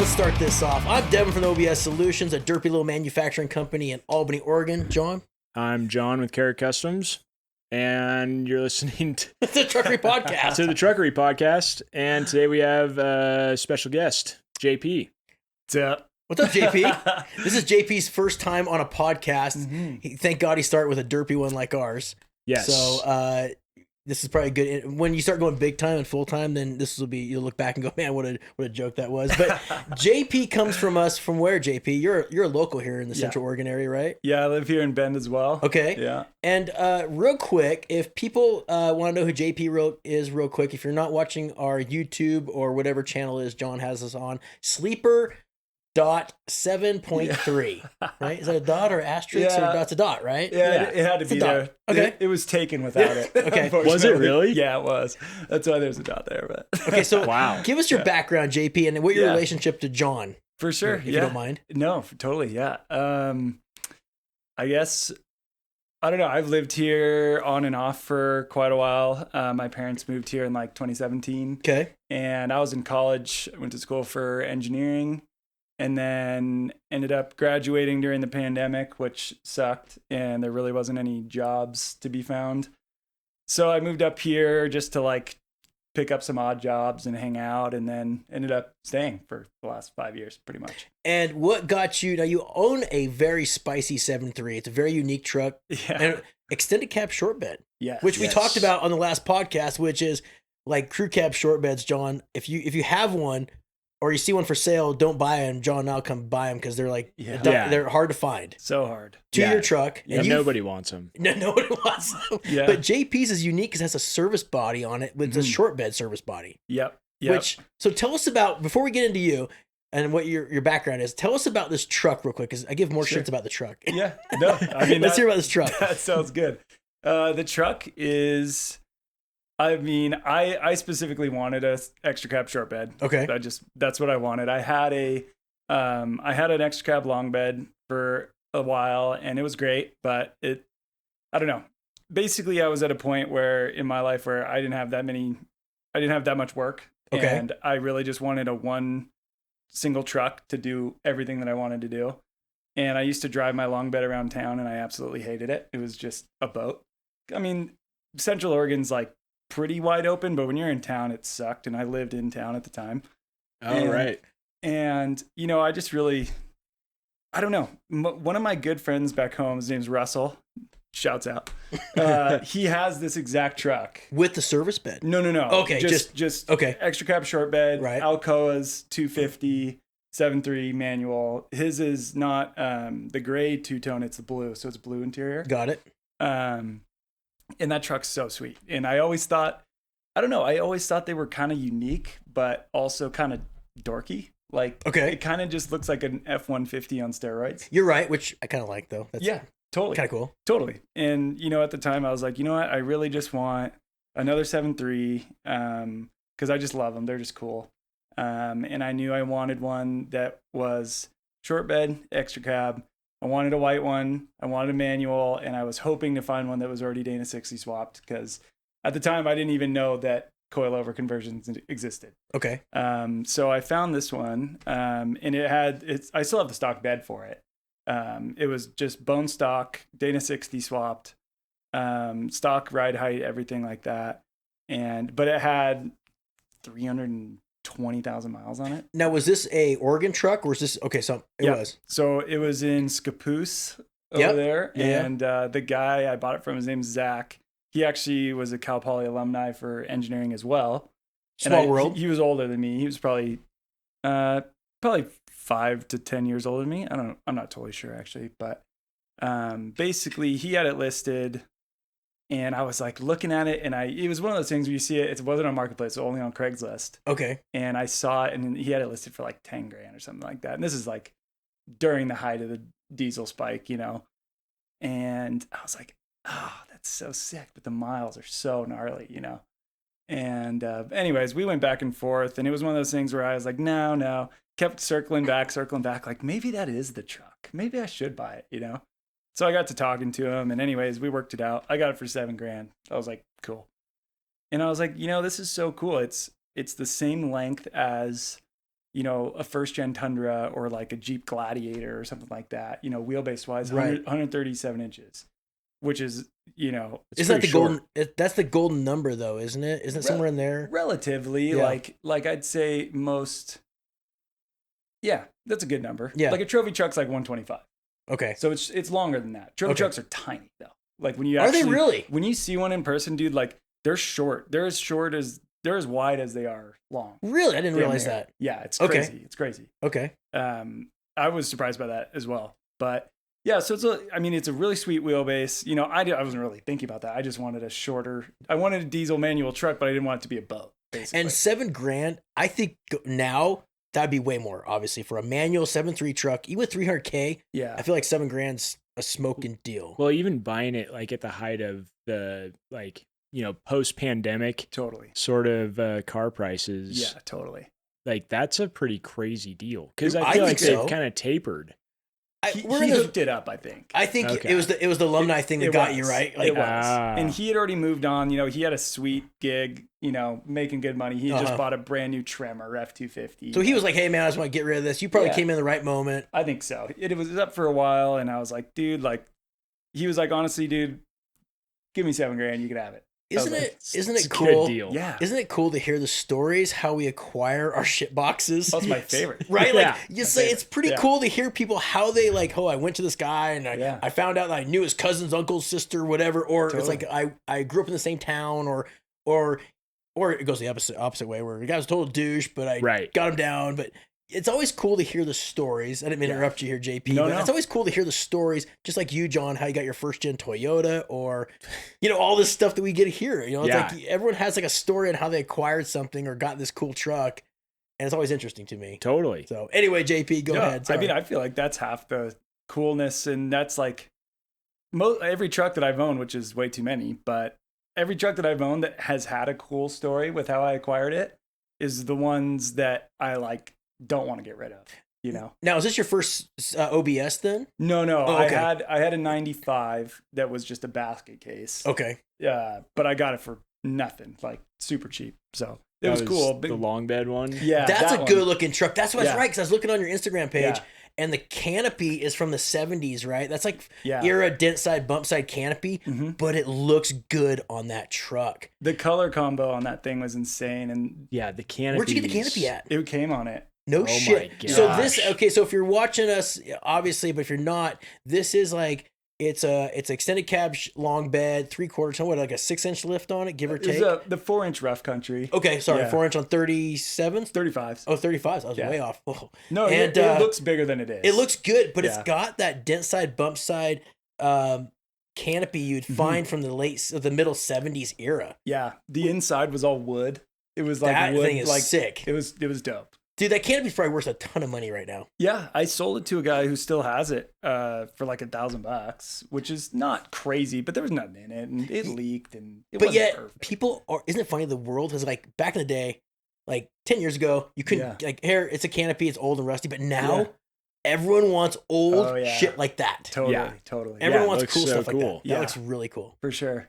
let's start this off. I'm Devin from the OBS Solutions, a derpy little manufacturing company in Albany, Oregon. John? I'm John with Carrick Customs, and you're listening to the Truckery Podcast. the Truckery Podcast, and today we have a special guest, JP. What's up? What's up, JP? This is JP's first time on a podcast. Mm-hmm. Thank God he started with a derpy one like ours. Yes. So this is probably good. When you start going big time and full time, then this will be, you'll look back and go, man, what a joke that was. But JP comes from us from where, JP? You're a local here in the Central Oregon area, right? Yeah, I live here in Bend as well. Okay. Yeah. And real quick, if people want to know who JP is real quick, if you're not watching our YouTube or whatever channel is John has us on, Sleeper.7.3, right? Is that a dot or asterisk or that's a dot, right? Yeah, it had to be there. Okay. It was taken without it. Okay. Was it really? Yeah, it was. That's why there's a dot there. But Okay, so Wow. give us your background, JP, and what your relationship to John. For sure. If you don't mind. No, totally. Yeah. I guess, I don't know. I've lived here on and off for quite a while. My parents moved here in like 2017. Okay. And I was in college. I went to school for engineering. And then ended up graduating during the pandemic, which sucked, and there really wasn't any jobs to be found. So I moved up here just to like pick up some odd jobs and hang out, and then ended up staying for the last 5 years, pretty much. And what got you? Now you own a very spicy 7.3. It's a very unique truck. Yeah. And extended cab short bed. Yes. Which we talked about on the last podcast, which is like crew cab short beds, John. If you have one, or you see one for sale, don't buy them. John and I'll come buy them because they're like, they're hard to find. So hard. To your truck. Yeah, nobody wants them. No, nobody wants them. Yeah. But JP's is unique because it has a service body on it with a short bed service body. Yep. So tell us about, before we get into you and what your background is, tell us about this truck real quick because I give more shits about the truck. Yeah. No, I mean, let's hear about this truck. That sounds good. The truck is... I mean, I specifically wanted a extra cab short bed. Okay. That's what I wanted. I had an extra cab long bed for a while and it was great, but I don't know. Basically I was at a point where in my life where I didn't have that much work. Okay. And I really just wanted a one single truck to do everything that I wanted to do. And I used to drive my long bed around town and I absolutely hated it. It was just a boat. I mean, Central Oregon's like pretty wide open, but when you're in town it sucked, and I lived in town at the time. Right. And you know, I just really, I don't know, one of my good friends back home, his name's Russell, shouts out, he has this exact truck With the service bed? no Okay, just okay. extra cab short bed, Right. Alcoa's 250 7.3 manual. His is not the gray two-tone, it's the blue, so it's blue interior. Got it. And that truck's so sweet. And I always thought they were kind of unique, but also kind of dorky. Like, Okay. it kind of just looks like an F-150 on steroids. You're right, which I kind of like though. That's Totally. kind of cool. Totally. And, you know, at the time I was like, you know what? I really just want another 7.3 because I just love them. They're just cool. And I knew I wanted one that was short bed, extra cab. I wanted a white one, I wanted a manual, and I was hoping to find one that was already Dana 60 swapped because at the time I didn't even know that coilover conversions existed. Okay. So I found this one, and I still have the stock bed for it. It was just bone stock, Dana 60 swapped, stock ride height, everything like that. But it had 320,000 miles on it. Now, was this a Oregon truck or was this, okay, so it was. So it was in Scappoose over there. Yeah. And the guy I bought it from, his name's Zach. He actually was a Cal Poly alumni for engineering as well. Small world. He was older than me. He was probably 5 to 10 years older than me. I'm not totally sure actually, but basically he had it listed. And I was like looking at it, and it was one of those things where you see it. It wasn't on Marketplace, so only on Craigslist. Okay. And I saw it, and he had it listed for like 10 grand or something like that. And this is like during the height of the diesel spike, you know. And I was like, oh, that's so sick, but the miles are so gnarly, you know. And anyways, we went back and forth, and it was one of those things where I was like, no, kept circling back, like maybe that is the truck. Maybe I should buy it, you know. So I got to talking to him, and anyways, we worked it out. I got it for $7 grand. I was like, cool. And I was like, you know, this is so cool. It's the same length as you know, a first gen Tundra or like a Jeep Gladiator or something like that, you know, wheelbase wise, Right. 137 inches, which is, you know, Isn't that the pretty golden? That's the golden number, though, isn't it? Isn't it somewhere in there? relatively Yeah. like I'd say most. Yeah, that's a good number. Yeah. Like a trophy truck's like 125. Okay. So it's longer than that. Trophy Okay. trucks are tiny though. Like when you Are actually, they really? when you see one in person, dude, like they're short. They're as wide as they are long. Really, I didn't Damn realize near. that. Yeah, it's Okay. crazy. It's crazy. Okay. I was surprised by that as well. But yeah, so it's a really sweet wheelbase. You know, I wasn't really thinking about that. I just wanted I wanted a diesel manual truck, but I didn't want it to be a boat. Basically. And $7,000, I think now that'd be way more, obviously, for a manual 7.3 truck, even with 300K. yeah, I feel like $7,000's a smoking deal. Well, even buying it like at the height of the like, you know, post-pandemic totally. sort of car prices. Yeah, totally. Like that's a pretty crazy deal because I I feel think like so. they've kind of tapered. He We're in this- hooked it up, I think. I think Okay. it was the alumni thing that It got was. you, right? It was. Ah. And he had already moved on. You know, he had a sweet gig, you know, making good money. He just Uh-huh. bought a brand new Tremor F250. So he was like, hey, man, I just want to get rid of this. You probably Yeah. came in the right moment. I think so. It was up for a while, and I was like, dude, like, he was like, honestly, dude, give me $7,000, you can have it. I was Isn't like, it? Isn't It's it a cool? good deal. Yeah. Isn't it cool to hear the stories how we acquire our shit boxes? That's my favorite. Right? Yeah. Like you My say, favorite. it's pretty Yeah. cool to hear people how they like. Oh, I went to this guy and Yeah. I found out that I knew his cousin's uncle's sister, whatever. Or it's Totally. like I grew up in the same town, or it goes the opposite way where the guy was a total douche, but I Right. got him down. But it's always cool to hear the stories. I didn't mean to Yeah. interrupt you here, JP. No, but no. it's always cool to hear the stories, just like you, John, how you got your first gen Toyota, or you know all this stuff that we get here. You know, it's Yeah. like everyone has like a story on how they acquired something or got this cool truck, and it's always interesting to me. Totally. So anyway, JP, go Yeah, ahead. Sorry. I mean, I feel like that's half the coolness, and that's like every truck that I've owned, which is way too many, but every truck that I've owned that has had a cool story with how I acquired it is the ones that I like don't want to get rid of. You know? Now, is this your first OBS then? No. Oh, okay. I had a 95 that was just a basket case. Okay. But I got it for nothing, like super cheap. So it That was cool. The long bed one. Yeah, That's that a one. good looking truck. That's what's Yeah. right, because I was looking on your Instagram page, Yeah. and the canopy is from the 70s, right? That's like Yeah. era dent side, bump side canopy, Mhm. but it looks good on that truck. The color combo on that thing was insane, and Yeah, the canopy. Where'd you get the canopy at? it came on it. No Oh shit. my So gosh. so if you're watching us, obviously, but if you're not, this is like it's extended cab long bed, 3/4 ton, what, like a 6-inch lift on it, give or It was take. the 4-inch rough country. Okay, sorry, Yeah. 4-inch on 37s. 35s. Oh, 35s. I was Yeah. way off. Oh. No, And, it looks bigger than it is. It looks good, but it's Yeah. got that dent side, bump side canopy you'd Mm-hmm. find from the middle 70s era. Yeah, the inside was all wood. It was like That wood, thing is like sick. It was dope. Dude, that canopy's probably worth a ton of money right now. Yeah, I sold it to a guy who still has it for like $1,000, which is not crazy, but there was nothing in it, and it leaked, and it But wasn't yet, perfect. people are, isn't it funny? The world has, like, back in the day, like 10 years ago, you couldn't, Yeah. like, here, it's a canopy, it's old and rusty, but now Yeah. everyone wants old Oh, yeah. shit like that. Totally, Yeah. totally. Everyone it wants looks cool so stuff like that. cool. That Yeah. looks really cool. For sure.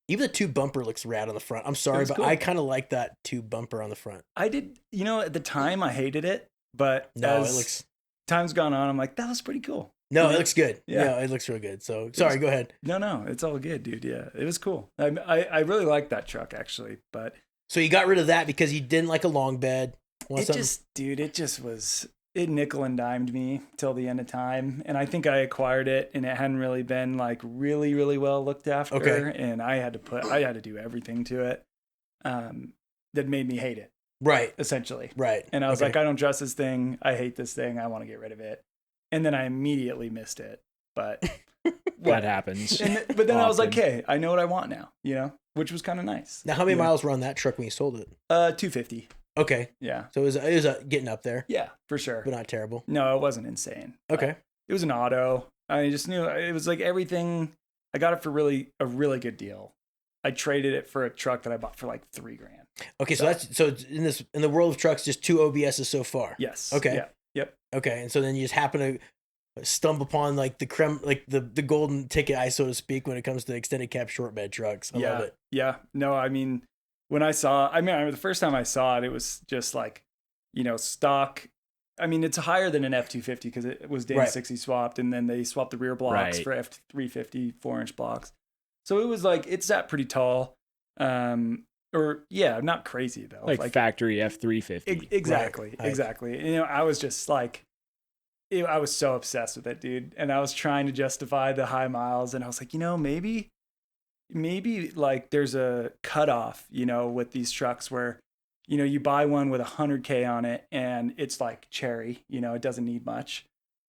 Even the tube bumper looks rad on the front. I'm sorry, was but cool. I kind of like that tube bumper on the front. I did, at the time I hated it, but No, as it looks. time's gone on, I'm like, that was pretty cool. No, Yeah. it looks good. Yeah. Yeah, it looks real good. So sorry, go ahead. No, it's all good, dude. Yeah, it was cool. I really liked that truck actually, but So you got rid of that because you didn't like a long bed. it nickel and dimed me till the end of time. And I think I acquired it and it hadn't really been like really, really well looked after. Okay. And I had to do everything to it that made me hate it, Right, essentially. right. And I was Okay. like, I don't trust this thing. I hate this thing. I want to get rid of it. And then I immediately missed it. But That happens. but then I was like, often. hey, I know what I want now, which was kind of nice. Now, how many Yeah. miles were on that truck when you sold it? 250. Okay, Yeah. so it was getting up there, Yeah, for sure. but not terrible. No, it wasn't insane. Okay, It was an auto. I just knew it was like everything. I got it for a really good deal. I traded it for a truck that I bought for like $3,000. okay. So in the world of trucks, just 2 OBSs so far. Yes. Okay. Yeah. Yep. Okay, and so then you just happen to stumble upon like the creme, like the golden ticket, so to speak, when it comes to extended cab short bed trucks. I love it. Yeah. No, I mean, the first time I saw it, it was just like, stock. I mean, it's higher than an F250 because it was Dana 60 swapped, and then they swapped the rear blocks for F350 4-inch blocks. So it was like, it sat pretty tall. Not crazy though. Like factory F350. Exactly. Right. Exactly. I was just like, I was so obsessed with it, dude. And I was trying to justify the high miles. And I was like, maybe like there's a cutoff, with these trucks where, you buy one with 100K on it and it's like cherry, it doesn't need much.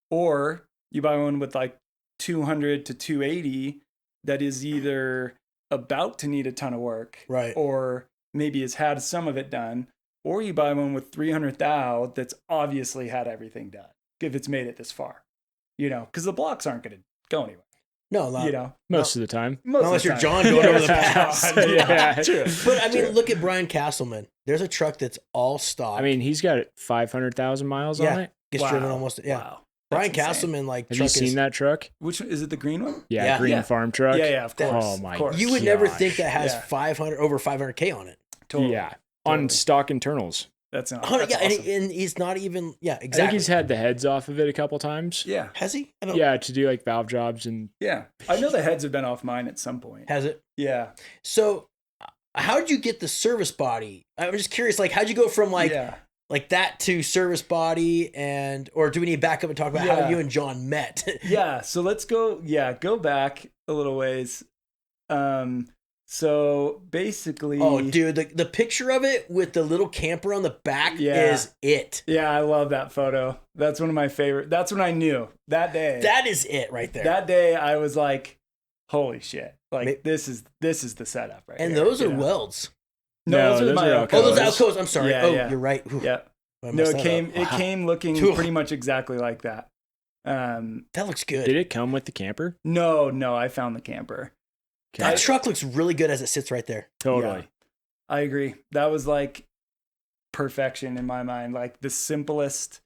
Or you buy one with like 200 to 280 that is either about to need a ton of work, right, or maybe has had some of it done, or you buy one with 300,000 that's obviously had everything done if it's made it this far, because the blocks aren't going to go anywhere. No, most of the time. Unless you're John going over the pass. True. But I mean, look at Brian Castleman. There's a truck that's all stock. I mean, he's got 500,000 miles on it. Gets driven almost. Yeah. Wow. Brian Castleman, like, have you seen that truck? Which one, is it the green one? Yeah, green farm truck. Yeah, of course. Oh my! You would never think that has 500 over 500K on it. Totally. Yeah, on stock internals. That's awesome. And he's not even. Yeah, exactly. I think he's had the heads off of it a couple times. Yeah, has he? To do like valve jobs and. Yeah, I know the heads have been off mine at some point. Has it? Yeah. So, how'd you get the service body? I'm just curious. Like, how'd you go from like that to service body, or do we need to back up and talk about how you and John met? Yeah, so let's go back a little ways. So basically, oh dude, the picture of it with the little camper on the back is it. Yeah, I love that photo. That's one of my favorite. That's when I knew that day. That is it right there. That day I was like, holy shit. Like this is the setup right and here, those are welds. No, those are my Alcos. Oh, those Alcos. I'm sorry. Yeah. You're right. Ooh. Yeah. No, it came looking pretty much exactly like that. That looks good. Did it come with the camper? No, I found the camper. That truck looks really good as it sits right there. Totally. Yeah, I agree. That was like perfection in my mind. Like the simplest,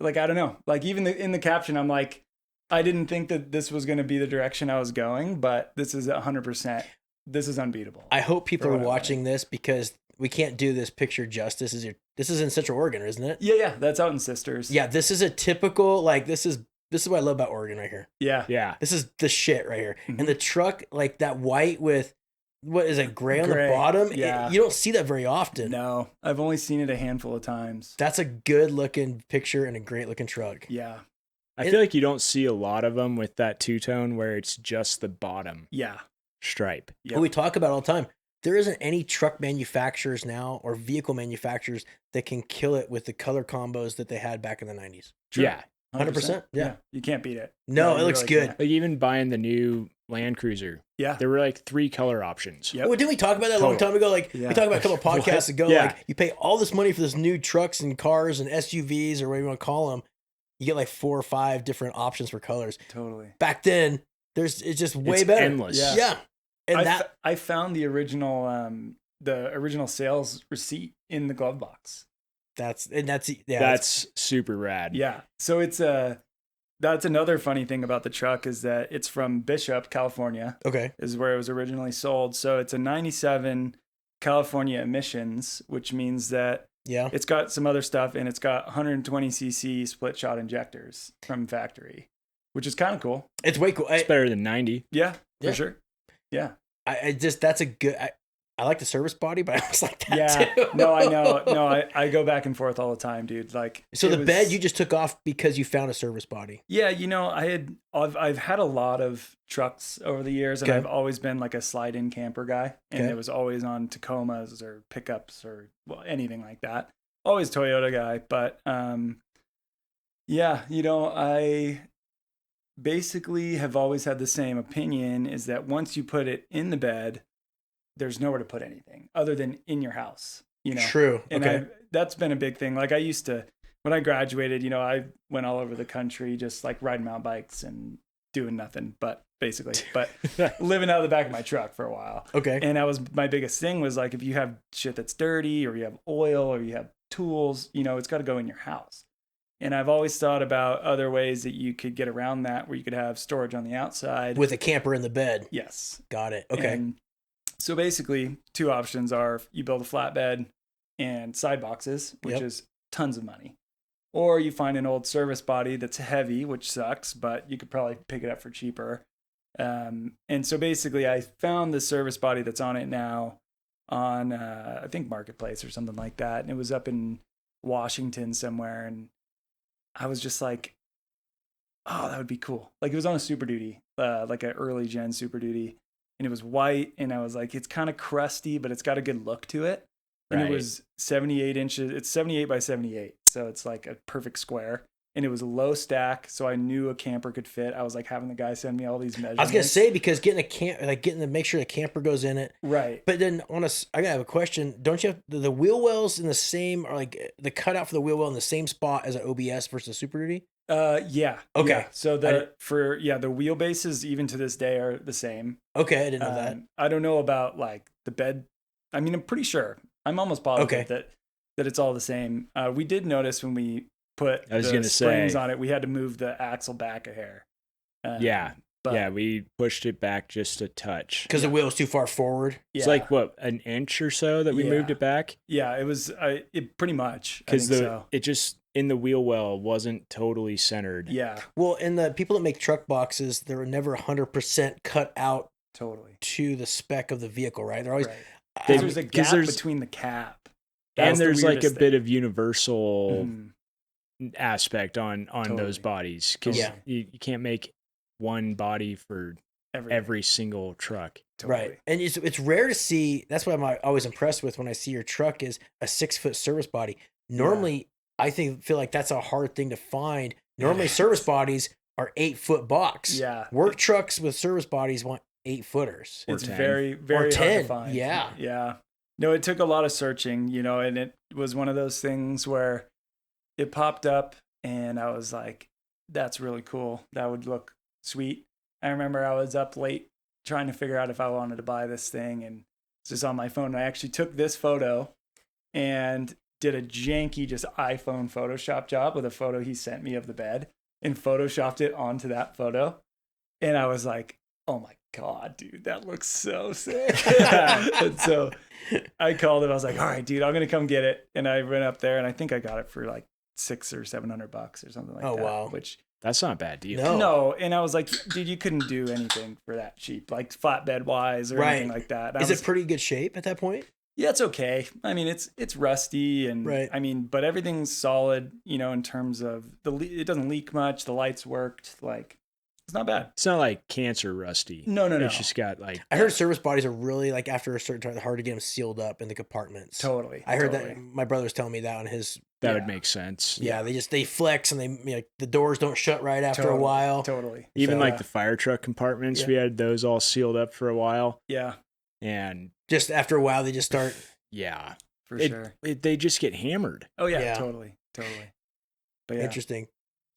like, I don't know, like even in the caption, I'm like, I didn't think that this was going to be the direction I was going, but this is 100%. This is unbeatable. I hope people are watching this because we can't do this picture justice. This is in Central Oregon, isn't it? Yeah. That's out in Sisters. Yeah, this is a typical, like, this is what I love about Oregon right here. Yeah. This is the shit right here. Mm-hmm. And the truck, like that white with, what is it, gray on the bottom? Yeah. You don't see that very often. No, I've only seen it a handful of times. That's a good looking picture and a great looking truck. Yeah. I feel like you don't see a lot of them with that two-tone where it's just the bottom stripe. Yep. We talk about it all the time. There isn't any truck manufacturers now or vehicle manufacturers that can kill it with the color combos that they had back in the 90s. True. Yeah. 100%. Yeah. You can't beat it. No, it looks good. Can't. Like even buying the new Land Cruiser. Yeah. There were like 3 color options. Yep. Well, didn't we talk about that a long time ago? Like we talked about a couple of podcasts ago. Like you pay all this money for this new trucks and cars and SUVs or whatever you want to call them. You get like 4 or 5 different options for colors. Totally. Back then, it's just way better. Endless. Yeah. And I found the original sales receipt in the glove box. That's super rad. Yeah. So that's another funny thing about the truck is that it's from Bishop, California. Okay. Is where it was originally sold. So it's a 97 California emissions, which means that it's got some other stuff and it's got 120cc split shot injectors from factory, which is kind of cool. It's way cool. It's better than 90. Yeah, for sure. Yeah. That's a good, I like the service body, but I almost like that too. No, I know. No, I go back and forth all the time, dude. Like, so the bed you just took off because you found a service body. Yeah, I've had a lot of trucks over the years, and I've always been like a slide-in camper guy, and it was always on Tacomas or pickups or anything like that. Always Toyota guy, but I basically have always had the same opinion: is that once you put it in the bed, there's nowhere to put anything other than in your house, True. And that's been a big thing. Like I used to, when I graduated, I went all over the country, just like riding mountain bikes and doing nothing, but living out of the back of my truck for a while. Okay. And my biggest thing was like, if you have shit that's dirty or you have oil or you have tools, it's got to go in your house. And I've always thought about other ways that you could get around that, where you could have storage on the outside with a camper in the bed. Yes. Got it. Okay. And so basically 2 options are you build a flatbed and side boxes, which is tons of money. Or you find an old service body that's heavy, which sucks, but you could probably pick it up for cheaper. And so basically I found the service body that's on it now on, I think Marketplace or something like that. And it was up in Washington somewhere. And I was just like, oh, that would be cool. Like it was on a Super Duty, like an early gen Super Duty. And it was white. And I was like, it's kind of crusty, but it's got a good look to it. And It was 78 inches. It's 78 by 78. So it's like a perfect square. And it was a low stack. So I knew a camper could fit. I was like having the guy send me all these measurements. I was going to say, because getting to make sure the camper goes in it. Right. But then I gotta have a question. Don't you have the wheel wells in the same, or like the cutout for the wheel well in the same spot as an OBS versus Super Duty? Yeah. Okay. Yeah. So the wheelbases even to this day are the same. Okay. I didn't know that. I don't know about like the bed. I mean, I'm pretty sure. I'm almost positive that it's all the same. We did notice when we put the springs on it, we had to move the axle back a hair. We pushed it back just a touch. Because the wheel was too far forward? It's like, what, an inch or so that we moved it back? Yeah, it was pretty much. Because it just, in the wheel well, wasn't totally centered. Yeah. Well, and the people that make truck boxes, they're never 100% cut out to the spec of the vehicle, right? They're always... Right. There's a gap between the cap. And there's like a bit of universal aspect on those bodies. Because you can't make one body for every single truck. Right. And it's rare to see. That's what I'm always impressed with when I see your truck is a 6-foot service body. Normally, I feel like that's a hard thing to find. Normally, service bodies are 8-foot box. Yeah. Work trucks with service bodies want 8-footers. It's very, very hard to find. Yeah. Yeah. No, it took a lot of searching, and it was one of those things where it popped up and I was like, that's really cool. That would look sweet. I remember I was up late trying to figure out if I wanted to buy this thing, and it's just on my phone. I actually took this photo and did a janky just iPhone Photoshop job with a photo he sent me of the bed and Photoshopped it onto that photo. And I was like, oh my God, dude, that looks so sick. And so I called him. I was like, all right, dude, I'm going to come get it. And I went up there and I think I got it for like $600 or $700 or something like that. Oh, wow. Which that's not a bad deal. No. And I was like, dude, you couldn't do anything for that cheap, like flatbed wise or anything like that. Is it pretty good shape at that point? Yeah, it's okay. I mean, it's rusty and I mean, but everything's solid, in terms of it doesn't leak much. The lights worked. Like, it's not bad. It's not like cancer rusty. No. It's just got like... I heard service bodies are really, like, after a certain time, hard to get them sealed up in the compartments. Totally. I heard that. My brother was telling me that on his... That would make sense. Yeah, they flex and the doors don't shut right after a while. Totally. Even like the fire truck compartments, we had those all sealed up for a while. Yeah. And... just after a while, they just start... Yeah. For sure. They just get hammered. Oh, yeah. Totally. But yeah. Interesting.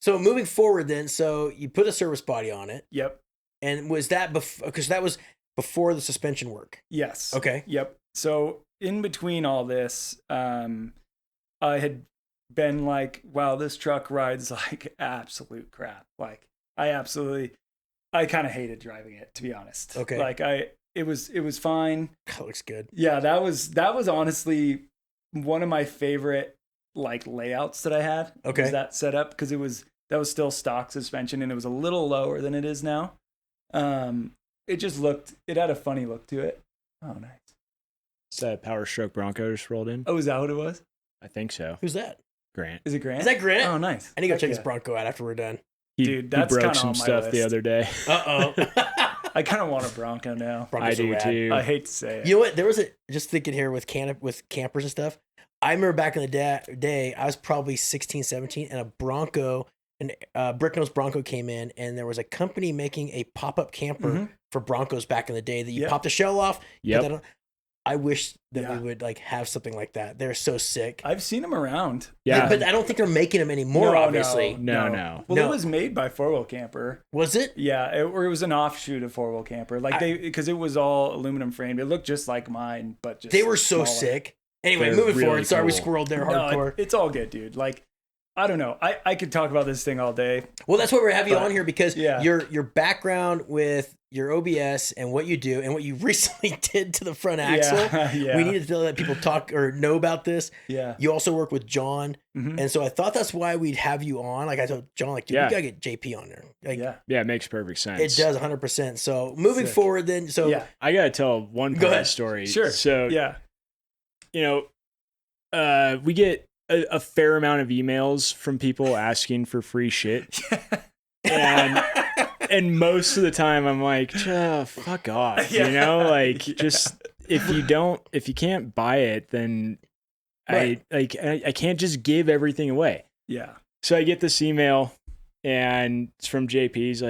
So moving forward then, so you put a service body on it. Yep. And was that because that was before the suspension work? Yes. Okay. Yep. So in between all this, I had been like, wow, this truck rides like absolute crap. Like I kind of hated driving it, to be honest. Okay. Like it was fine. That looks good. Yeah, that was honestly one of my favorite like layouts that I had. Okay. Was that setup, because that was still stock suspension and it was a little lower than it is now. It had a funny look to it. Oh, nice. Is that Power Stroke Bronco just rolled in? Oh, is that what it was? I think so. Who's that? Grant. Is it Grant? Is that Grant? Oh, nice. I need to go check his Bronco out after we're done. Dude, that's he broke kind of some on my stuff list. the other day. Uh-oh. I kind of want a Bronco now. Broncos I do are rad. too. I hate to say it. You know what? There was just thinking here with campers and stuff. I remember back in the day, I was probably 16, 17, and a Bronco, Bricknose Bronco came in, and there was a company making a pop-up camper for Broncos back in the day that you pop the shell off. Yep. I wish that we would like have something like that. They're so sick. I've seen them around. Yeah. But I don't think they're making them anymore, obviously. No. Well, it was made by 4-Wheel Camper. Was it? Yeah, or it was an offshoot of 4-Wheel Camper. Like because it was all aluminum framed. It looked just like mine, but just they were so smaller. sick. Anyway, They're moving really forward. Sorry, we cool. squirreled there No, hardcore. it's all good, dude. Like, I don't know. I could talk about this thing all day. Well, that's why we're having you on here, because your background with your OBS and what you do and what you recently did to the front axle. Yeah. We needed to let people talk or know about this. Yeah. You also work with John. And so I thought that's why we'd have you on. Like I told John, like, dude, we gotta get JP on there. Like, yeah, it makes perfect sense. It does 100%. So moving forward then, so I gotta tell one part of the story. Sure. So we get a fair amount of emails from people asking for free shit. And most of the time I'm like, fuck off, just if you can't buy it, then I can't just give everything away. Yeah. So I get this email and it's from JP's.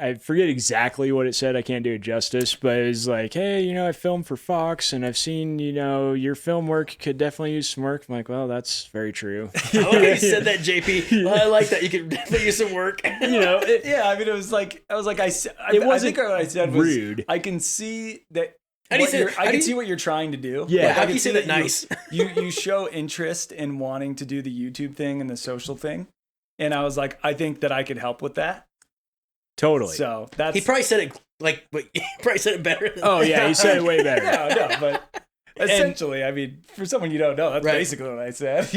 I forget exactly what it said. I can't do it justice, but it was like, hey, I filmed for Fox and I've seen, your film work could definitely use some work. I'm like, well, that's very true. I like you said that, JP. Well, I like that. You could definitely use some work. I mean, it was like, I think what I said was rude. I can see that. I can see what you're trying to do. Yeah. How do you say that nice? You show interest in wanting to do the YouTube thing and the social thing. And I was like, I think that I could help with that. Totally. So he probably said it he probably said it better. He said it way better. No, but essentially, I mean, for someone you don't know, that's basically what I said.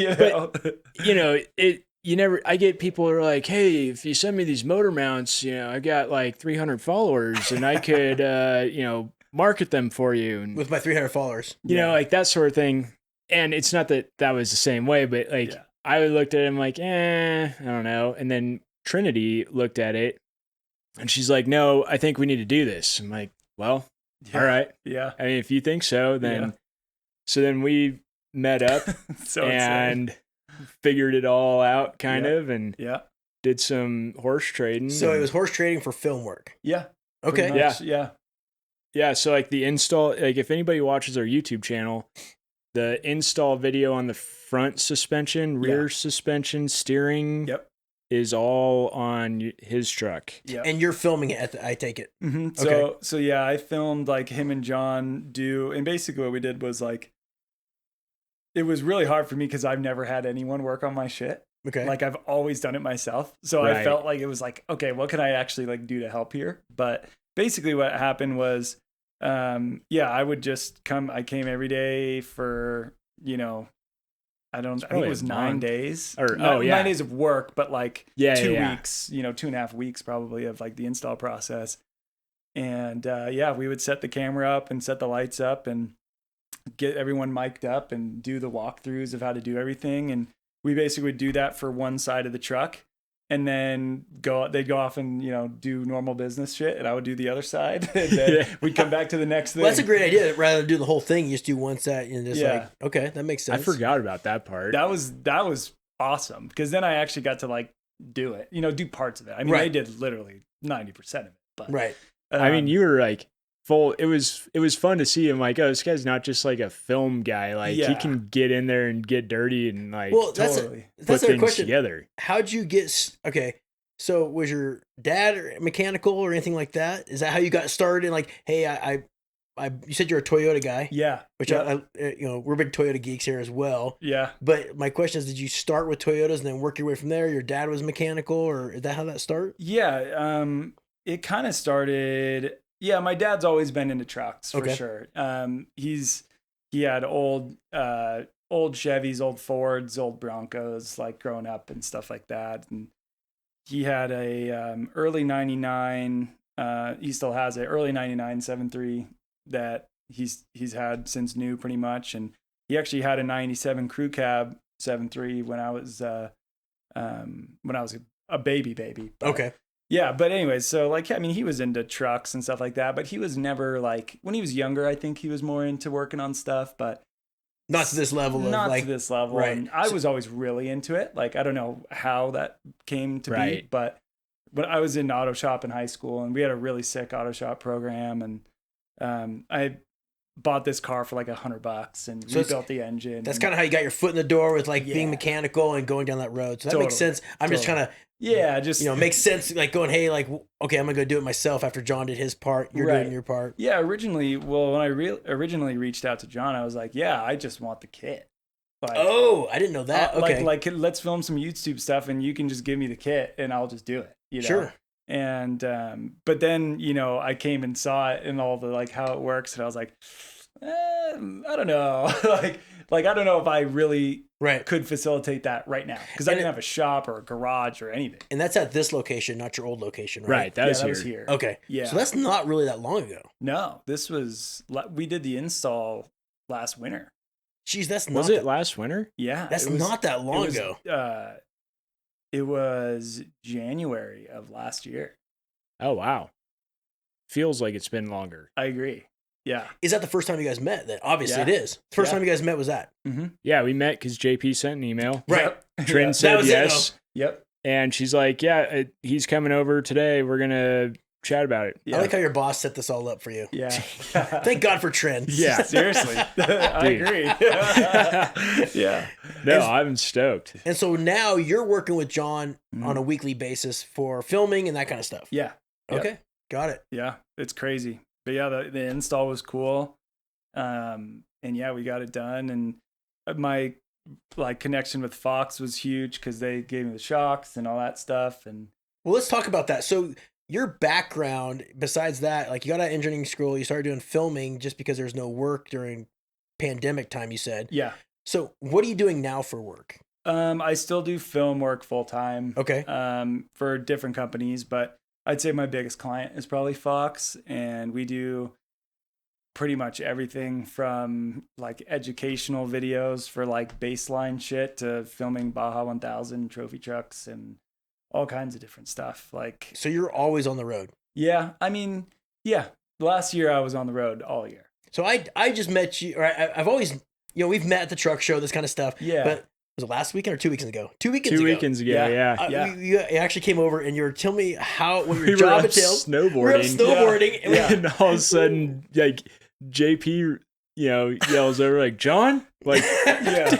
I get people who are like, hey, if you send me these motor mounts, I got like 300 followers and I could, market them for you. And, with my 300 followers. Like that sort of thing. And it's not that was the same way, but I looked at it and I'm like, I don't know. And then Trinity looked at it. And she's like, no, I think we need to do this. I'm like, well, all right. Yeah. I mean, if you think so, then. So then we met up and figured it all out kind of and did some horse trading. So it was horse trading for film work. Yeah. Okay. Yeah. Yeah. So like the install, like if anybody watches our YouTube channel, the install video on the front suspension, rear suspension, steering. Is all on his truck. Yeah. And you're filming it I take it. Mm-hmm. So I filmed like him and John and basically what we did was like, it was really hard for me because I've never had anyone work on my shit. Okay. Like I've always done it myself. So I felt like it was like, okay, what can I actually like do to help here? But basically what happened was, I would just come, I came every day for, I think it was 9 days. 9 days of work, but like 2 weeks, 2.5 weeks probably of like the install process. And we would set the camera up and set the lights up and get everyone mic'd up and do the walkthroughs of how to do everything. And we basically would do that for one side of the truck. And then they'd go off and, do normal business shit. And I would do the other side. And then we'd come back to the next thing. Well, that's a great idea. Rather than do the whole thing, you just do one set and just like, okay, that makes sense. I forgot about that part. That was awesome. Because then I actually got to like do it, do parts of it. I mean, I did literally 90% of it. But, I mean, you were like full. It was fun to see him like, oh, this guy's not just like a film guy. Like he can get in there and get dirty and like that's put things question. Together. How'd you get? Okay, so was your dad mechanical or anything like that? Is that how you got started? Like, hey, you said you're a Toyota guy. Yeah. Which we're big Toyota geeks here as well. Yeah. But my question is, did you start with Toyotas and then work your way from there? Your dad was mechanical, or is that how that started? Yeah. It kind of started. Yeah, my dad's always been into trucks for sure. He had old Chevys, old Fords, old Broncos, like growing up and stuff like that. And he had a early '99. He still has it. Early '99 7.3 that he's had since new, pretty much. And he actually had a '97 crew cab 7.3 when I was a baby. But, yeah, but anyways, so like, I mean, he was into trucks and stuff like that, but he was never like, when he was younger, I think he was more into working on stuff, but not to this level. To this level. Right. And I was always really into it. Like, I don't know how that came to be, but when I was in auto shop in high school and we had a really sick auto shop program, and I bought this car for like $100 and rebuilt the engine. That's kind of how you got your foot in the door with like being mechanical and going down that road. So that makes sense. I'm just kind of, makes sense. Like going, hey, like, okay, I'm gonna go do it myself after John did his part. You're doing your part. Yeah. Originally, when I originally reached out to John, I was like, yeah, I just want the kit. Like, I didn't know that. Okay. Like let's film some YouTube stuff and you can just give me the kit and I'll just do it. Sure. And but then, you know, I came and saw it and all the like how it works, and I was like, I don't know. like I don't know if I really could facilitate that right now, because I didn't have a shop or a garage or anything. And that's at this location, not your old location, right? Right. That was here. Okay. Yeah. So that's not really that long ago. No, we did the install last winter. Jeez, that's not. Was it last winter? Yeah. That's not that long ago. It was January of last year. Oh, wow. Feels like it's been longer. I agree. Yeah. Is that the first time you guys met then? Obviously it is. The first time you guys met was that? Mm-hmm. Yeah, we met because JP sent an email. Right. Trin said yes. Yep. And she's like, yeah, he's coming over today. We're going to chat about it. I like how your boss set this all up for you. Yeah. Thank God for Trin. Yeah. Seriously. I agree. Yeah. No, I'm stoked. And so now you're working with John on a weekly basis for filming and that kind of stuff. Yeah. Okay. Got it. Yeah. It's crazy. But yeah, the install was cool. And yeah, we got it done. And my like connection with Fox was huge because they gave me the shocks and all that stuff. And well, let's talk about that. So your background, besides that, like you got out of engineering school, you started doing filming just because there's no work during pandemic time, you said. Yeah. So what are you doing now for work? I still do film work full time. Okay. For different companies, but I'd say my biggest client is probably Fox, and we do pretty much everything from like educational videos for like baseline shit to filming Baja 1000 trophy trucks and all kinds of different stuff. Like, so you're always on the road. Yeah. I mean, yeah. Last year I was on the road all year. So I just met you, or I've always, you know, we've met at the truck show, this kind of stuff. Yeah. But was it last weekend or 2 weekends ago? 2 weekends 2 ago. weekends ago, yeah. You actually came over and you were telling me what your We job were up entails. snowboarding. We were up snowboarding. Yeah. And all of a sudden, like, JP, you know, yells over, like, John? Like,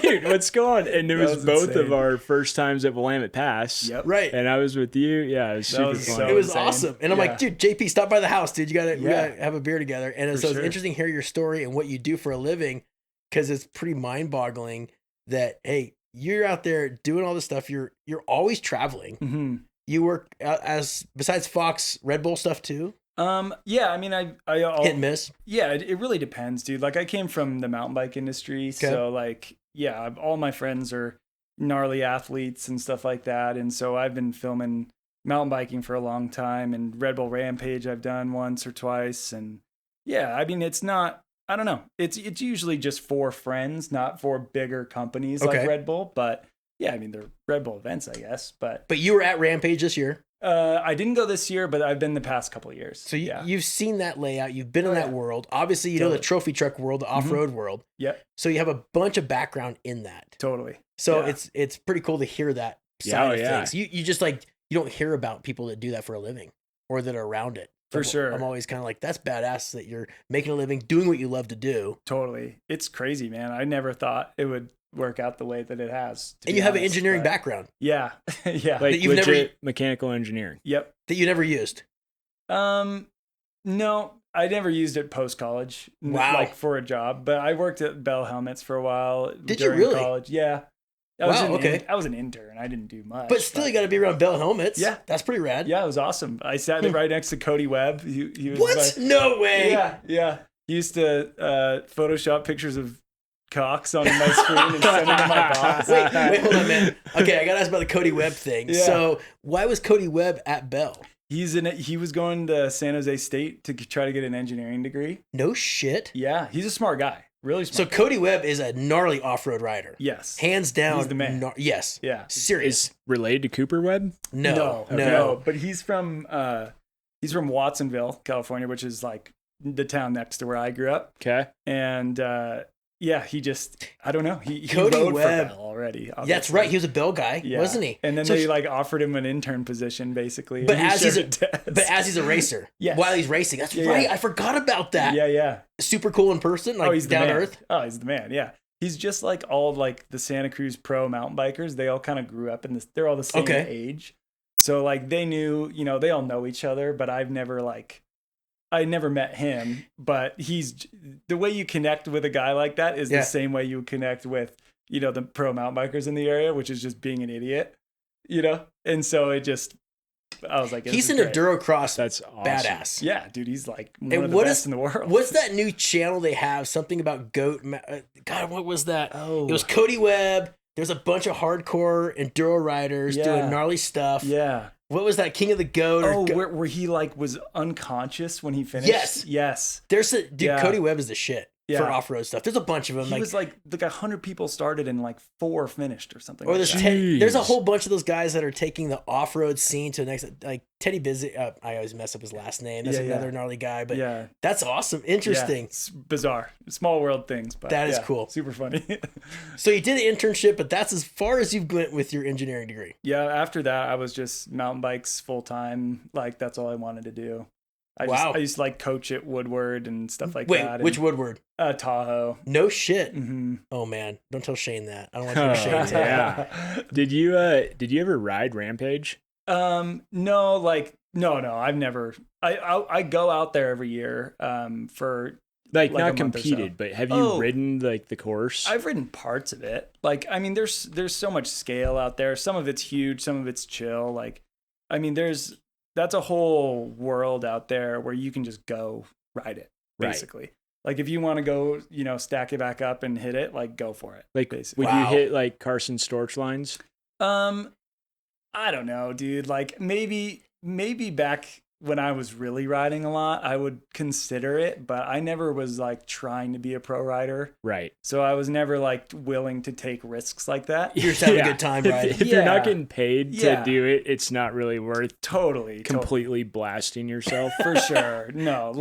dude, what's going on? And it was both insane. of our first times at Willamette Pass. Yep. Right. And I was with you. Yeah, it was super was fun. so It was insane. awesome. And I'm like, dude, JP, stop by the house, dude. We gotta have a beer together. And For so it's sure. interesting to hear your story and what you do for a living, because it's pretty mind-boggling that, hey, you're out there doing all this stuff. You're always traveling. Mm-hmm. You work as besides Fox, Red Bull stuff too. Yeah, I mean, I Hit and miss. Yeah, it really depends, dude. Like, I came from the mountain bike industry, so like, yeah, all my friends are gnarly athletes and stuff like that, and so I've been filming mountain biking for a long time. And Red Bull Rampage I've done once or twice, and yeah, I mean, it's not. I don't know. It's usually just for friends, not for bigger companies like Red Bull. But yeah, I mean, they're Red Bull events, I guess. But you were at Rampage this year. I didn't go this year, but I've been the past couple of years. So you've seen that layout. You've been in that world. Obviously, you know the trophy truck world, the off-road world. Yep. So you have a bunch of background in that. Totally. So it's pretty cool to hear that side of things. You just like, you don't hear about people that do that for a living or that are around it. For sure. I'm always kind of like, that's badass that you're making a living, doing what you love to do. Totally. It's crazy, man. I never thought it would work out the way that it has. And you have an engineering background. Yeah. Yeah. Like that you've legit mechanical engineering. Yep. That you never used. No, I never used it post college. Wow. Like for a job, but I worked at Bell Helmets for a while. Did you during really? college. Yeah. I was an intern. I didn't do much. But still, you got to be around Bell Helmets. Yeah. That's pretty rad. Yeah, it was awesome. I sat right next to Cody Webb. He was What? No way. Yeah, yeah. He used to Photoshop pictures of cocks on my screen and send them to my boss. Wait, hold on, man. Okay, I got to ask about the Cody Webb thing. Yeah. So why was Cody Webb at Bell? He was going to San Jose State to try to get an engineering degree. No shit. Yeah, he's a smart guy. Really So smart. Cody Webb is a gnarly off-road rider. Yes. Hands down. He's the man. Yes. Yeah. Serious. Is related to Cooper Webb? No. But he's from Watsonville, California, which is like the town next to where I grew up. Okay. And yeah, he just, I don't know. He Cody rode Webb. for Bell already. That's Obviously. right. He was a Bell guy, Yeah. wasn't he? And then So they like offered him an intern position basically. But and he as he's showed a test. a racer, Yes. while he's racing, that's Yeah, right. yeah. I forgot about that. Yeah. Super cool in person, like He's the down to man. earth. Oh, he's the man. Yeah. He's just like all like the Santa Cruz pro mountain bikers. They all kind of grew up in this. They're all the same age. So like they knew, they all know each other, but I never met him, but he's the way you connect with a guy like that is the same way you connect with, the pro mountain bikers in the area, which is just being an idiot, And so I was like, he's this an is great. endurocross That's awesome. badass. Yeah, dude, he's like one And of the best in the world. What's that new channel they have? Something about goat. God, what was that? Oh. It was Cody Webb. There's a bunch of hardcore enduro riders doing gnarly stuff. Yeah. What was that? King of the Goat? Oh, where he like was unconscious when he finished? Yes. There's a dude. Cody Webb is the shit for off-road stuff. There's a bunch of them. He was like 100 people started and like 4 finished or something. Or like there's a whole bunch of those guys that are taking the off-road scene to the next. Like Teddy Busy. I always mess up his last name. That's another gnarly guy. But that's awesome. Interesting. Yeah, it's bizarre. Small world things. But that is cool. Super funny. So you did an internship, but that's as far as you've went with your engineering degree. Yeah. After that, I was just mountain bikes full time. Like that's all I wanted to do. I used to like coach at Woodward and stuff like that. Wait, which Woodward? Tahoe. No shit. Mm-hmm. Oh man, don't tell Shane that. I don't want you to Shane that. Yeah. Did you ever ride Rampage? No, I've never. I go out there every year for like not competed, but have you ridden like the course? I've ridden parts of it. Like I mean, there's so much scale out there. Some of it's huge, some of it's chill. Like I mean, that's a whole world out there where you can just go ride it, basically. Right. Like if you want to go, stack it back up and hit it, like go for it. Like basically. Would you hit like Carson Storch lines? I don't know, dude. Like maybe back when I was really riding a lot, I would consider it, but I never was like trying to be a pro rider. Right. So I was never like willing to take risks like that. You're just having a good time riding. If you're not getting paid to do it, it's not really worth completely blasting yourself. For sure. No,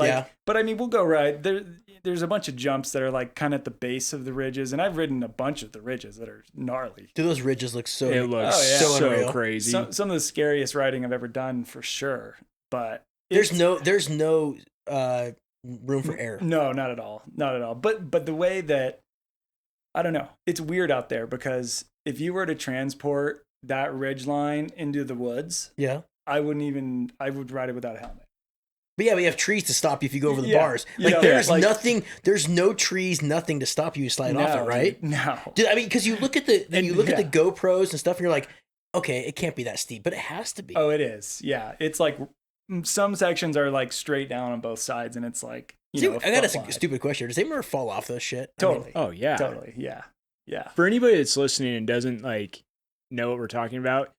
but I mean, we'll go ride. There's a bunch of jumps that are like kind of at the base of the ridges, and I've ridden a bunch of the ridges that are gnarly. Do those ridges look so? It looks so crazy. Some of the scariest riding I've ever done, for sure. But there's no room for error. No, not at all. Not at all. But the way that, I don't know, it's weird out there because if you were to transport that ridge line into the woods, I would ride it without a helmet. But yeah, we have trees to stop you if you go over the bars. Like there's no trees, nothing to stop you slide off it, right? No. Dude, I mean, because you look at the at the GoPros and stuff, and you're like, okay, it can't be that steep, but it has to be. Oh, it is. Yeah, it's like some sections are like straight down on both sides, and it's like I got a stupid question. Does anyone ever fall off those shit? Totally. Oh yeah. Totally. Yeah. Yeah. For anybody that's listening and doesn't like know what we're talking about,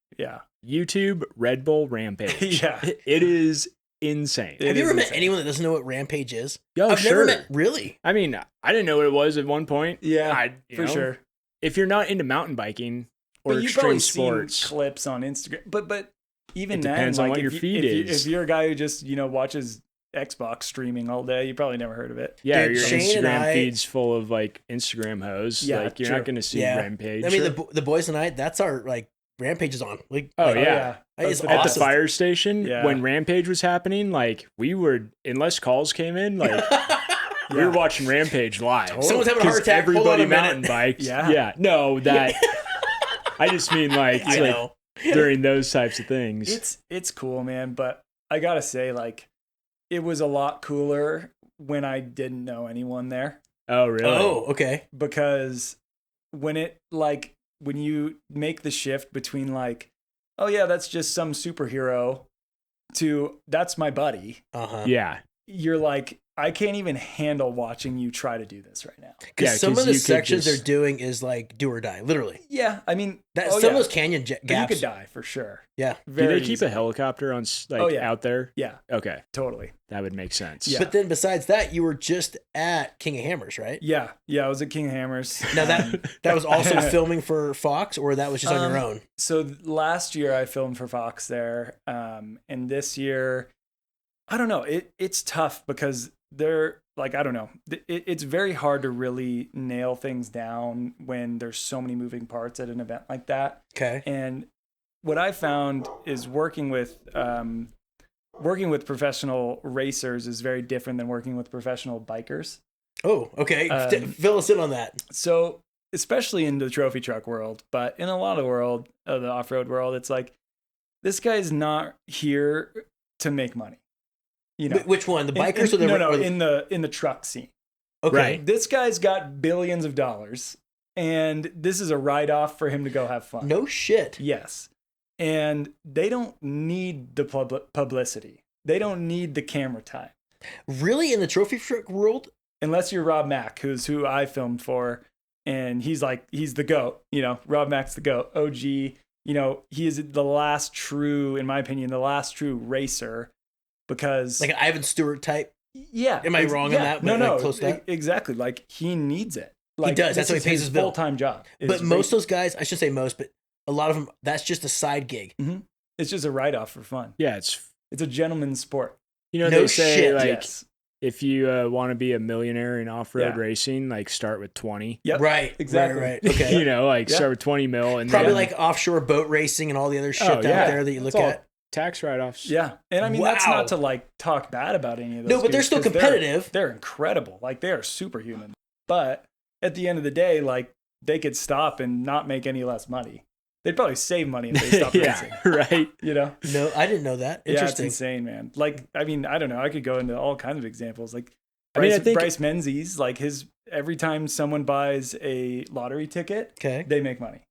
YouTube Red Bull Rampage. It is insane. Have you ever met anyone that doesn't know what Rampage is? I've never met. Really? I mean, I didn't know what it was at one point. Yeah, for sure. If you're not into mountain biking or you've extreme sports, seen clips on Instagram, but even then, depends on what your feed is. If you're a guy who just watches Xbox streaming all day, you probably never heard of it. Yeah, your Instagram feed's full of like Instagram hoes. Yeah, like you're not going to see Rampage. I mean, the boys and I, that's our like Rampage is on. Like, it's awesome. At the fire station when Rampage was happening. Like we were, unless calls came in, like we were watching Rampage live. Someone's having a heart attack. Everybody mountain bikes. No, that. I just mean like during those types of things. It's cool, man. But I gotta say, like, it was a lot cooler when I didn't know anyone there. Oh, really? Oh, okay. Because when you make the shift between like, oh yeah, that's just some superhero, to that's my buddy. Yeah. You're like, I can't even handle watching you try to do this right now. Because some of the sections they're doing is like do or die, literally. Yeah, I mean, some of those canyon gaps. You could die for sure. Yeah. Do they keep a helicopter on out there? Yeah. Okay. Totally. That would make sense. Yeah. But then besides that, you were just at King of Hammers, right? Yeah. Yeah, I was at King of Hammers. Now that was also filming for Fox, or that was just on your own? So last year I filmed for Fox there, and this year, I don't know. It's tough because they're like, I don't know. It's very hard to really nail things down when there's so many moving parts at an event like that. Okay. And what I found is working with professional racers is very different than working with professional bikers. Oh, okay. Fill us in on that. So, especially in the trophy truck world, but in a lot of the off-road world, it's like, this guy's not here to make money. Which one? The bikers or the in the truck scene. Okay. Right. This guy's got billions of dollars, and this is a write-off for him to go have fun. No shit. Yes. And they don't need the publicity. They don't need the camera time. Really, in the trophy truck world? Unless you're Rob Mack, who I filmed for, and he's the GOAT. You know, Rob Mack's the GOAT. OG. You know, he is the last true, in my opinion, the last true racer, because like an Ivan Stewart type. Yeah. Am I wrong on that? No, like close to that? Exactly. Like, he needs it. Like, he does. That's why he pays his bill. Full-time job. But most of those guys, I should say most, but a lot of them, that's just a side gig. Mm-hmm. It's just a write-off for fun. Yeah, it's a gentleman's sport. You know, no they say shit. like Yes. if you want to be a millionaire in off-road racing, like start with 20. Yep. Right. Exactly. Right. Okay. You know, like start with 20 mil, and probably then, like offshore boat racing and all the other shit out there that you look at. Tax write-offs. Yeah. And I mean, that's not to like talk bad about any of those. No, but they're still competitive. They're incredible. Like, they are superhuman. But at the end of the day, like, they could stop and not make any less money. They'd probably save money if they stopped racing. Right. You know? No, I didn't know that. Yeah, it's Interesting. insane, man. Like, I mean, I don't know. I could go into all kinds of examples. Like, I think Bryce Menzies, like, every time someone buys a lottery ticket, they make money.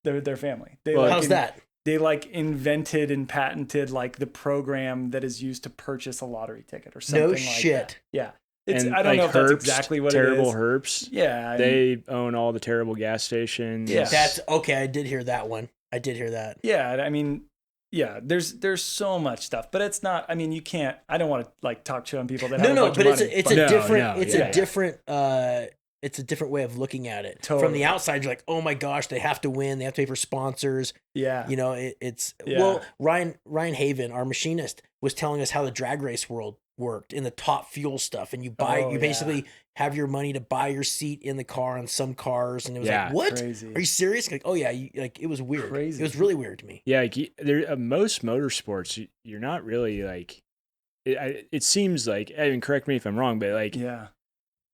Their family. How's that? They like invented and patented like the program that is used to purchase a lottery ticket or something like that. Yeah. And I don't know if that's Herbst, exactly what it is. Terrible Herbst. Yeah. They own all the terrible gas stations. Yeah. That's okay. I did hear that one. I did hear that. Yeah. I mean, yeah, there's so much stuff, but it's not, I mean, you can't, I don't want to like talk shit on people that have a bunch of money. It's a different way of looking at it. Totally. From the outside, you're like, oh my gosh, they have to win. They have to pay for sponsors. Yeah. You know, well, Ryan Haven, our machinist, was telling us how the drag race world worked in the top fuel stuff. And you basically have your money to buy your seat in the car on some cars. And it was like, what? Crazy. Are you serious? Like, oh yeah. It was weird. Crazy. It was really weird to me. Yeah. Like most motorsports, you're not really like, it seems like, I mean, correct me if I'm wrong, but like,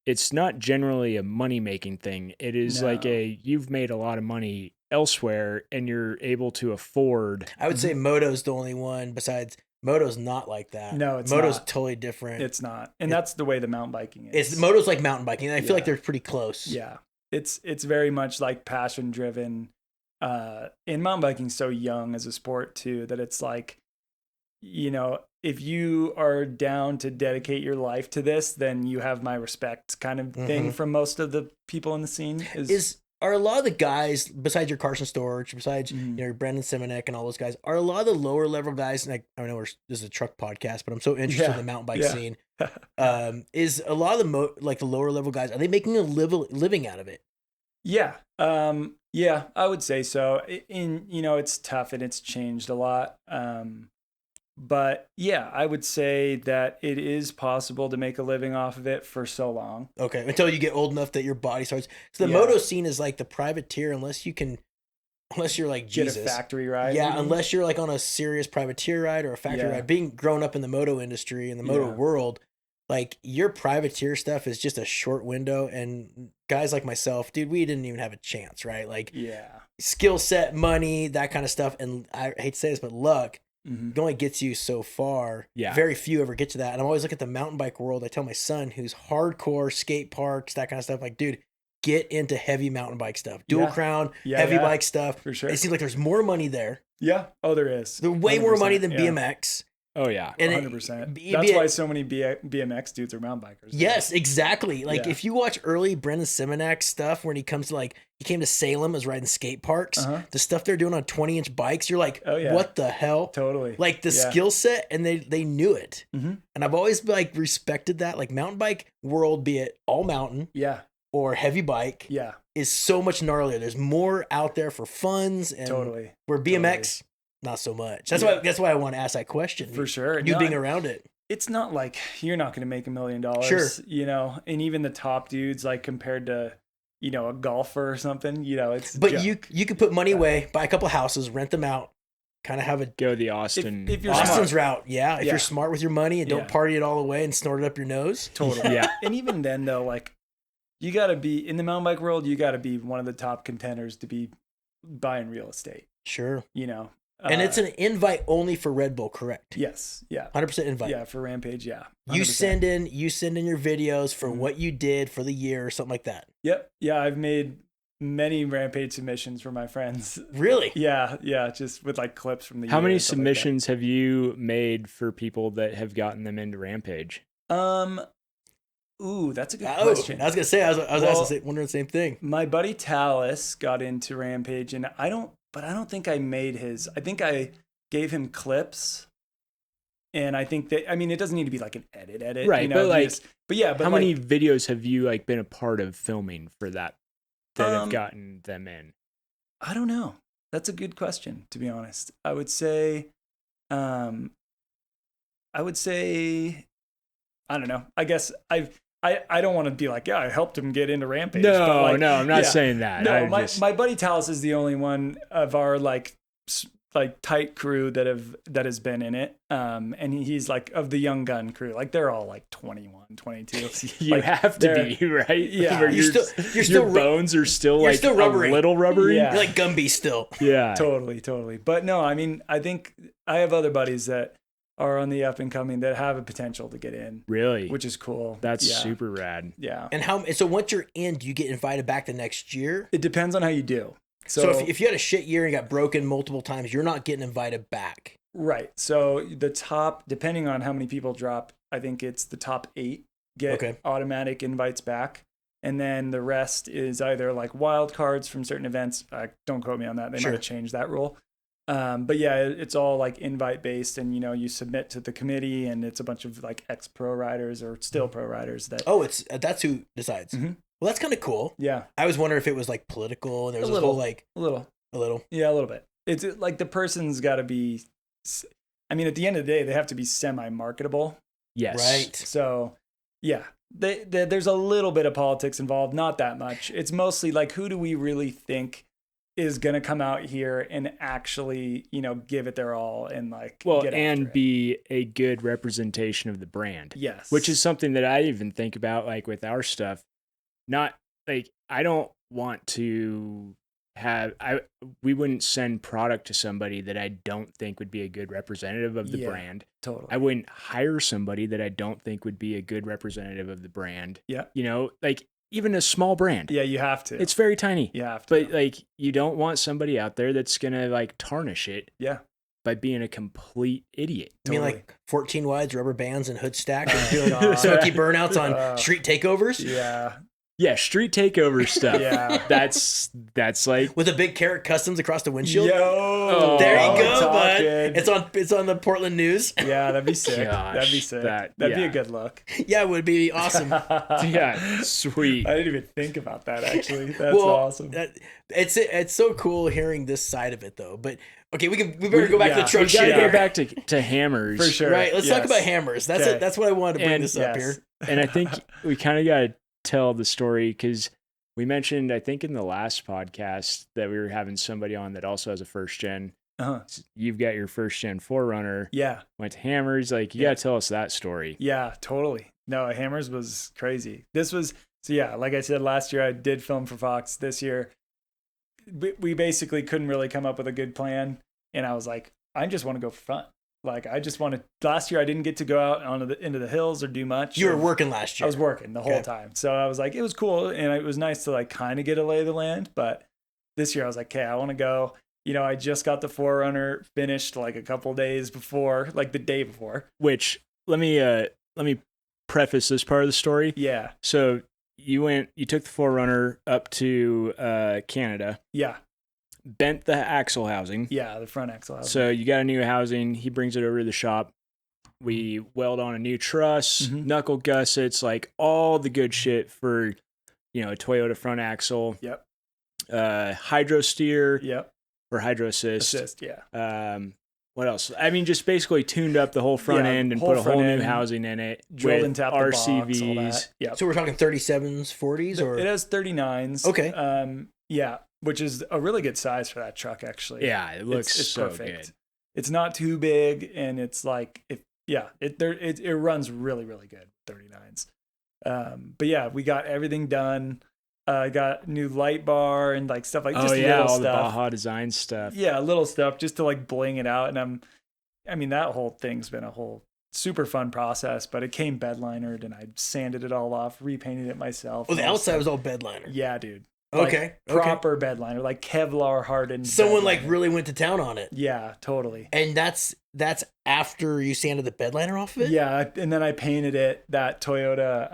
it's not generally a money-making thing. It is like you've made a lot of money elsewhere and you're able to afford. I would say Moto's the only one besides Moto's not like that. No, it's Moto's not. totally different. It's not. And that's the way the mountain biking is. Moto's like mountain biking. And I feel like they're pretty close. Yeah. It's very much like passion driven. And mountain biking's so young as a sport too, that it's like, you know, if you are down to dedicate your life to this, then you have my respect kind of thing from most of the people in the scene. Are a lot of the guys, besides your Carson Storch, besides your Brendan Simonek and all those guys, are a lot of the lower level guys, and I know this is a truck podcast, but I'm so interested in the mountain bike scene. Is a lot of the the lower level guys, are they making a living out of it? Yeah. Yeah, I would say so. It's tough and it's changed a lot. But yeah, I would say that it is possible to make a living off of it for so long. Okay, until you get old enough that your body starts. So the moto scene is like the privateer, unless you're like Jesus. Get a factory ride. Yeah, unless you're like on a serious privateer ride or a factory ride. Being grown up in the moto industry and the moto world, like your privateer stuff is just a short window. And guys like myself, dude, we didn't even have a chance, right? Like skill set, money, that kind of stuff. And I hate to say this, but luck. It only gets you so far. Yeah. Very few ever get to that. And I'm always looking at the mountain bike world. I tell my son, who's hardcore skate parks, that kind of stuff, like, dude, get into heavy mountain bike stuff. Dual crown, heavy bike stuff. For sure. It seems like there's more money there. Yeah. Oh, there is. There's way more money than BMX. Oh, yeah. And 100%. That's why so many BMX dudes are mountain bikers. Yes, exactly. Like, if you watch early Brendan Simonek stuff, when he comes to he came to Salem, was riding skate parks, the stuff they're doing on 20-inch bikes, you're like, what the hell? Totally. Like the skill set, and they knew it. And I've always respected that. Like mountain bike world, be it all mountain or heavy bike, is so much gnarlier. There's more out there for funds. And where BMX... not so much. That's why I want to ask that question. For sure. You being around it. It's not like you're not going to make $1 million. Sure. You know, and even the top dudes, like compared to, a golfer or something, it's. But you could put money away, buy a couple houses, rent them out, kind of have a go the Austin. If you're Austin's smart. route. Yeah. If you're smart with your money and don't party it all away and snort it up your nose. Totally. Yeah. And even then though, like you got to be in the mountain bike world, you got to be one of the top contenders to be buying real estate. Sure. And it's an invite only for Red Bull, correct? Yes. Yeah. 100% invite. Yeah, for Rampage. Yeah. 100%. You send in your videos for what you did for the year or something like that. Yep. Yeah, I've made many Rampage submissions from my friends. Really? Yeah, just with like clips from the How year many and stuff like submissions have you made for people that have gotten them into Rampage? that. Ooh, that's a good question. I was gonna say I was wondering the same thing. My buddy Talus got into Rampage, and I don't think I made his. I think I gave him clips, and I think that it doesn't need to be like an edit, right? You know, but how many videos have you like been a part of filming for that have gotten them in? I don't know. That's a good question, to be honest. I would say, I don't know. I guess I don't want to be like, yeah, I helped him get into Rampage. No, but like, no, I'm not saying that. No, my buddy Talus is the only one of our like tight crew that has been in it. And he's like of the young gun crew. Like they're all like 21, 22. You like, have to be, right? Yeah. Where your bones are still like still rubbery. A little rubbery. Yeah. You're like Gumby still. Yeah. Totally. But no, I think I have other buddies that are on the up and coming that have a potential to get in. Really? Which is cool. That's super rad. Yeah. And so once you're in, do you get invited back the next year? It depends on how you do. So if you had a shit year and got broken multiple times, you're not getting invited back. Right. So the top, depending on how many people drop, I think it's the top 8 get automatic invites back. And then the rest is either like wild cards from certain events. Don't quote me on that. They might have changed that rule. But yeah, it's all like invite based, and you submit to the committee, and it's a bunch of like ex-pro riders or still pro riders that. Oh, that's who decides. Mm-hmm. Well, that's kind of cool. Yeah, I was wondering if it was like political, and there was a whole like a little, yeah, a little bit. It's like the person's got to be. At the end of the day, they have to be semi-marketable. Yes. Right. So, yeah, there's a little bit of politics involved, not that much. It's mostly like, who do we really think is going to come out here and actually, give it their all and like, and be a good representation of the brand. Yes. Which is something that I even think about, like with our stuff. Not like, I don't want to we wouldn't send product to somebody that I don't think would be a good representative of the brand. Totally. I wouldn't hire somebody that I don't think would be a good representative of the brand. Yeah. Like even a small brand. Yeah, you have to. It's very tiny. You have to. But like, you don't want somebody out there that's going to like tarnish it. Yeah. By being a complete idiot. I mean, like 14 wides, rubber bands, and hood stack, and doing smoky burnouts on street takeovers. Yeah. Yeah, street takeover stuff. Yeah. That's like with a big Carrick Customs across the windshield. Yo, there you go, bud. It's on the Portland News. Yeah, that'd be sick. That'd be sick. That'd be a good look. Yeah, it would be awesome. Yeah, sweet. I didn't even think about that actually. That's awesome. It's so cool hearing this side of it though. But okay, we better go back to the truck shit. We gotta go back to hammers. For sure. Right. Let's talk about hammers. That's it. That's what I wanted to bring this up here. And I think we kind of gotta tell the story because we mentioned, I think in the last podcast, that we were having somebody on that also has a first gen. You've got your first gen 4Runner. Yeah. Went to Hammers. Like, you gotta tell us that story. Yeah, totally. No, Hammers was crazy. Like I said, last year I did film for Fox. This year we basically couldn't really come up with a good plan, and I was like, I just want to go for fun. Like, I just want to. Last year, I didn't get to go out into the hills or do much. You were working last year. I was working the whole time, so I was like, it was cool, and it was nice to like kind of get a lay of the land. But this year, I was like, okay, I want to go. I just got the 4Runner finished like a couple days before, like the day before. Which let me preface this part of the story. Yeah. So you took the 4Runner up to Canada. Yeah. Bent the axle housing. Yeah, the front axle housing. So you got a new housing. He brings it over to the shop. We weld on a new truss, knuckle gussets, like all the good shit for, a Toyota front axle. Yep. Hydro steer. Yep. Or hydro assist. Yeah. What else? I mean, just basically tuned up the whole front end and put a whole new housing in it. Drilled with and tapped RCVs. The box, Yeah. So we're talking 37s, 40s, or it has 39s. Okay. Yeah, which is a really good size for that truck, actually. Yeah, it looks it's so perfect. good. It's not too big, and it's like it runs really, really good. 39s. But yeah, we got everything done. Got new light bar and like stuff like just little all stuff. The Baja design stuff. Yeah, little stuff just to like bling it out. And that whole thing's been a whole super fun process, but it came bedlinered and I sanded it all off, repainted it myself. Oh, the outside was all bedliner. Yeah, dude. Okay. Proper bed liner, like Kevlar hardened. Someone bed like liner. really went to town on it. Yeah, totally. And that's after you sanded the bed liner off of it? Yeah, and then I painted it that Toyota.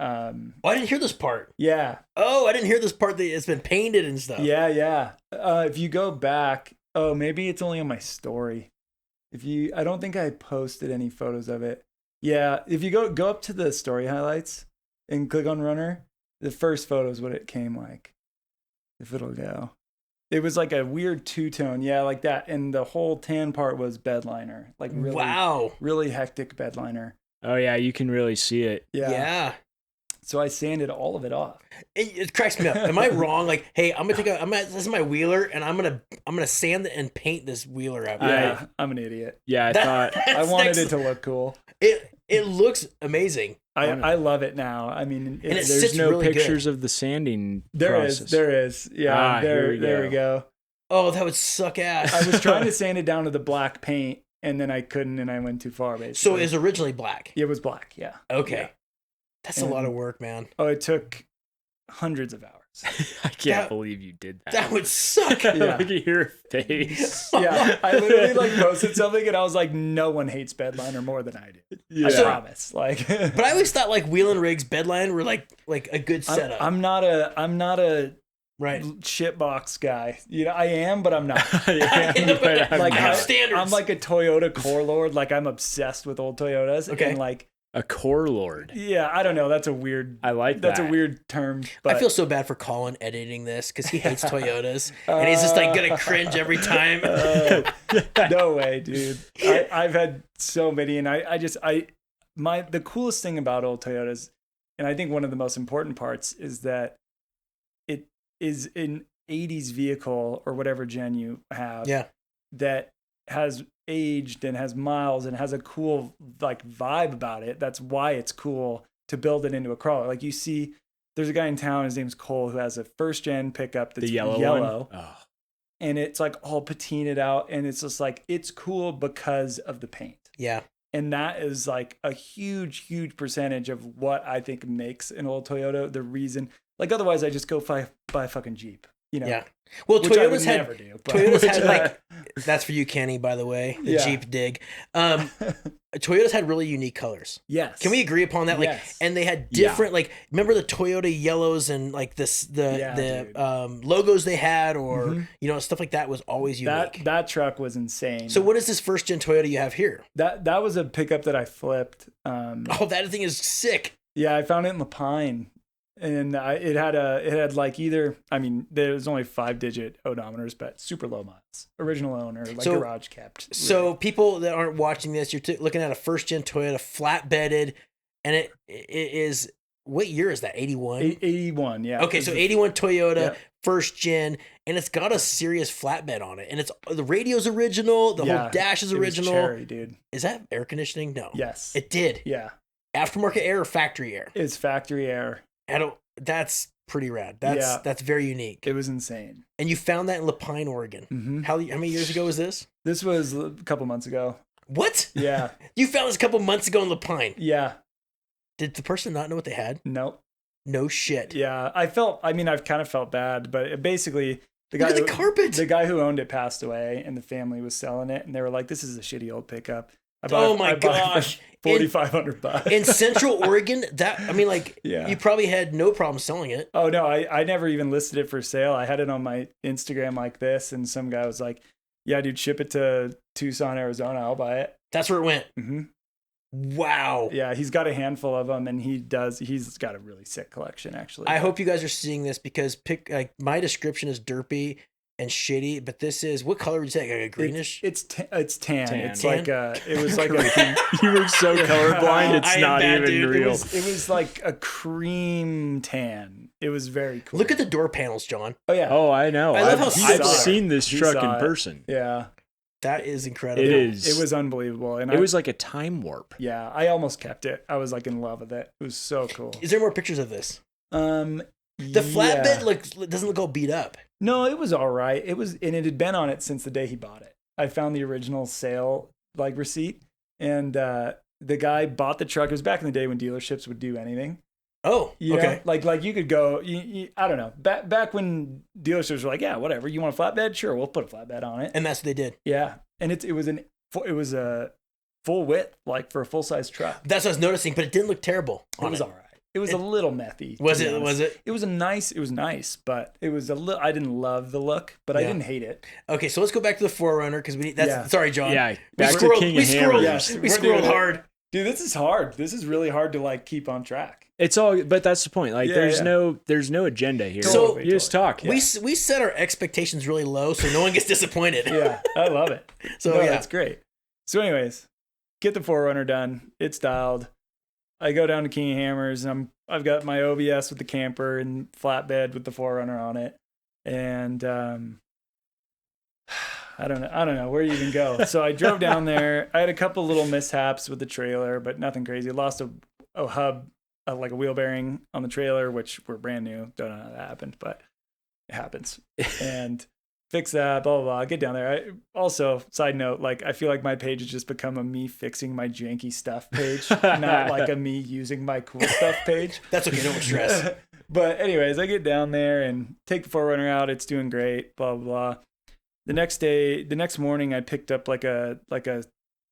Oh, I didn't hear this part. Yeah. Oh, I didn't hear this part that it's been painted and stuff. Yeah. If you go back, maybe it's only on my story. I don't think I posted any photos of it. Yeah, if you go up to the story highlights and click on runner, the first photo is what it came like. If it'll go. It was like a weird two-tone, yeah, like that. And the whole tan part was bed liner. Like really hectic bed liner. Oh yeah, you can really see it. Yeah. So I sanded all of it off. It cracks me up. Am I wrong? Like, hey, this is my wheeler, and I'm gonna sand and paint this wheeler out. Yeah, I'm an idiot. Yeah, I wanted it to look cool. It looks amazing. I love it now. I mean, And it there's sits no really pictures good. of the sanding There process. is. Yeah, here there we go. Oh, that would suck ass. I was trying to sand it down to the black paint, and then I couldn't, and I went too far, basically. So it was originally black. It was black, yeah. Okay. Yeah. That's a lot of work, man. Oh, it took hundreds of hours. I can't believe you did that. That would suck. Yeah. Look at your face. Yeah, I literally like posted something, and I was like, no one hates bed liner more than I do. Yeah. I promise. Like, But I always thought like wheel and rigs bed line were like a good setup. I'm not a right. shitbox guy. You know, I am, but I'm not. Yeah, but Like I have standards. I'm like a Toyota core lord. Like I'm obsessed with old Toyotas. Okay. And like, a core lord. yeah, I don't know. That's a weird. I like That's that. a weird term. But I feel so bad for Colin editing this because he hates Toyotas and he's just like gonna cringe every time. no way, dude. I've had so many, and the coolest thing about old Toyotas, and I think one of the most important parts, is that it is an 80s vehicle or whatever gen you have. Yeah. That has aged and has miles and has a cool like vibe about it. That's why it's cool to build it into a crawler. Like you see, there's a guy in town, his name's Cole, who has a first gen pickup that's The yellow one? Oh. and it's like all patinaed out, and it's just like, it's cool because of the paint. Yeah. And that is like a huge percentage of what I think makes an old Toyota the reason. Like otherwise I just go buy a fucking Jeep, you know. Yeah. Well, Which I would Toyotas had never do, but- Toyotas had like that's for you, Kenny, by the way. The Yeah. Jeep dig. Toyotas had really unique colors. Yes. Can we agree upon that? Like, Yes. and they had different like. Remember the Toyota yellows and like the logos they had, or stuff like that was always unique. That truck was insane. So what is this first gen Toyota you have here? That was a pickup that I flipped. Oh, that thing is sick. Yeah, I found it in Lapine. And it had like either, I mean, there was only 5-digit odometers, but super low miles. Original owner, like garage kept. Really. So people that aren't watching this, you're looking at a first gen Toyota flat bedded, and it is, what year is that? 81? 81, yeah. Okay, so 81 Toyota, yeah. first gen, and it's got a serious flatbed on it, and it's the radio's original, the whole dash is original. It was cherry, dude. Is that air conditioning? No. Yes. It did. Yeah. Aftermarket air or factory air? It's factory air. That's pretty rad. That's very unique. It was insane. And you found that in Lapine, Oregon. Mm-hmm. How many years ago was this? This was a couple months ago. What? Yeah. You found this a couple months ago in Lapine. Yeah. Did the person not know what they had? Nope. No shit. Yeah. I've kind of felt bad, but basically the Look at the carpet. The guy who owned it passed away, and the family was selling it, and they were like, "This is a shitty old pickup." Oh my gosh. $4,500 in Central Oregon, Yeah. you probably had no problem selling it. Oh no, I never even listed it for sale. I had it on my Instagram like this, and some guy was like, "Yeah, dude, ship it to Tucson, Arizona. I'll buy it." That's where it went. Mm-hmm. Wow. Yeah, he's got a handful of them, and he's got a really sick collection, actually. I hope you guys are seeing this because my description is derpy and shitty, but this is, what color would you say? Like a greenish? It's tan. It's Tan. like it was like You were so colorblind, it's I am not bad, even dude. real. it was like a cream tan. It was very cool. Look at the door panels, John. Oh yeah. Oh, I know. I love how I've simple they are. seen this He truck saw in it. person. Yeah. That is incredible. It is. It was unbelievable, and It was like a time warp. Yeah, I almost kept it. I was like in love with it. It was so cool. Is there more pictures of this? The The flatbed doesn't look all beat up. No, it was all right. It was, and it had been on it since the day he bought it. I found the original sale receipt, and the guy bought the truck. It was back in the day when dealerships would do anything, Oh, You know? okay. Like you could go, I don't know, back when dealerships were like, yeah, whatever, you want a flatbed? Sure, we'll put a flatbed on it. And that's what they did. Yeah. And it was a full width, like for a full size truck. That's what I was noticing, but it didn't look terrible. It was all right. It was a little methy. Was it? It was nice, but it was a little, I didn't love the look, but I didn't hate it. Okay, so let's go back to the 4Runner because sorry, John. Yeah, back to King of Hammers. We squirreled hard. Dude, this is hard. This is really hard to like keep on track. It's all, but that's the point. Like, there's no agenda here. So you just talk. We set our expectations really low, so no one gets disappointed. Yeah, I love it. So yeah, that's great. So, anyways, get the 4Runner done. It's dialed. I go down to King of Hammers, and I've got my OBS with the camper and flatbed with the 4Runner on it, and I don't know where you even go. So I drove down there. I had a couple little mishaps with the trailer, but nothing crazy. I lost a hub, like a wheel bearing on the trailer, which were brand new. Don't know how that happened, but it happens. And fix that, blah, blah, blah. I get down there. Also, side note, like, I feel like my page has just become a me fixing my janky stuff page, not like a me using my cool stuff page. That's okay, no stress. But anyways, I get down there and take the 4Runner out. It's doing great, blah, blah, blah. The next morning, I picked up like a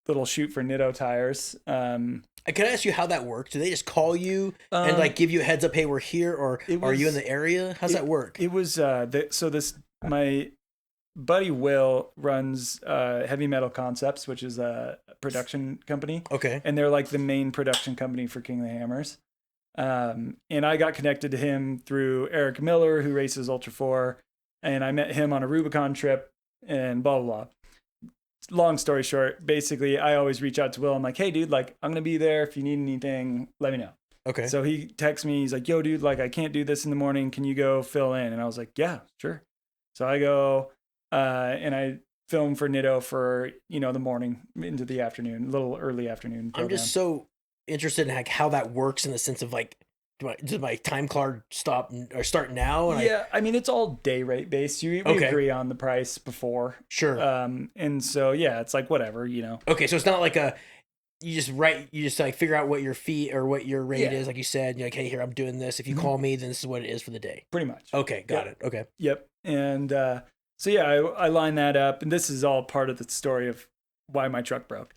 little chute for Nitto tires. Can I ask you how that works? Do they just call you and like give you a heads up, hey, we're here, or are you in the area? How's that work? It was my buddy Will runs Heavy Metal Concepts, which is a production company. Okay. And they're like the main production company for King of the Hammers. And I got connected to him through Eric Miller, who races Ultra 4. And I met him on a Rubicon trip and blah, blah, blah. Long story short, basically, I always reach out to Will. I'm like, hey, dude, like, I'm going to be there. If you need anything, let me know. Okay. So he texts me. He's like, yo, dude, like, I can't do this in the morning. Can you go fill in? And I was like, yeah, sure. So I go and I film for Nitto for, the morning into the afternoon, a little early afternoon program. I'm just so interested in like how that works in the sense of like, does my time card stop or start now? And I mean, it's all day rate based. We agree on the price before. Sure. And so, yeah, it's like whatever, Okay, so it's not like you just like figure out what your fee or what your rate is, like you said. You're like, hey, here, I'm doing this. If you call me, then this is what it is for the day. Pretty much. Okay, got it. Okay. Yep. And so, yeah, I line that up. And this is all part of the story of why my truck broke.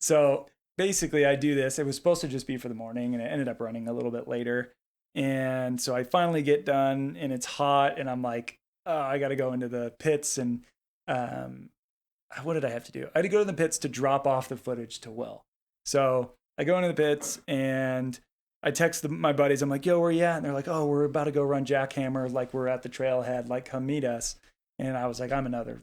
So basically, I do this. It was supposed to just be for the morning, and it ended up running a little bit later. And so I finally get done, and it's hot, and I'm like, oh, I got to go into the pits. And what did I have to do? I had to go to the pits to drop off the footage to Will. So I go into the pits, and I text my buddies. I'm like, yo, where you at? And they're like, oh, we're about to go run jackhammer. Like, we're at the trailhead. Like, come meet us. And I was like, I'm another,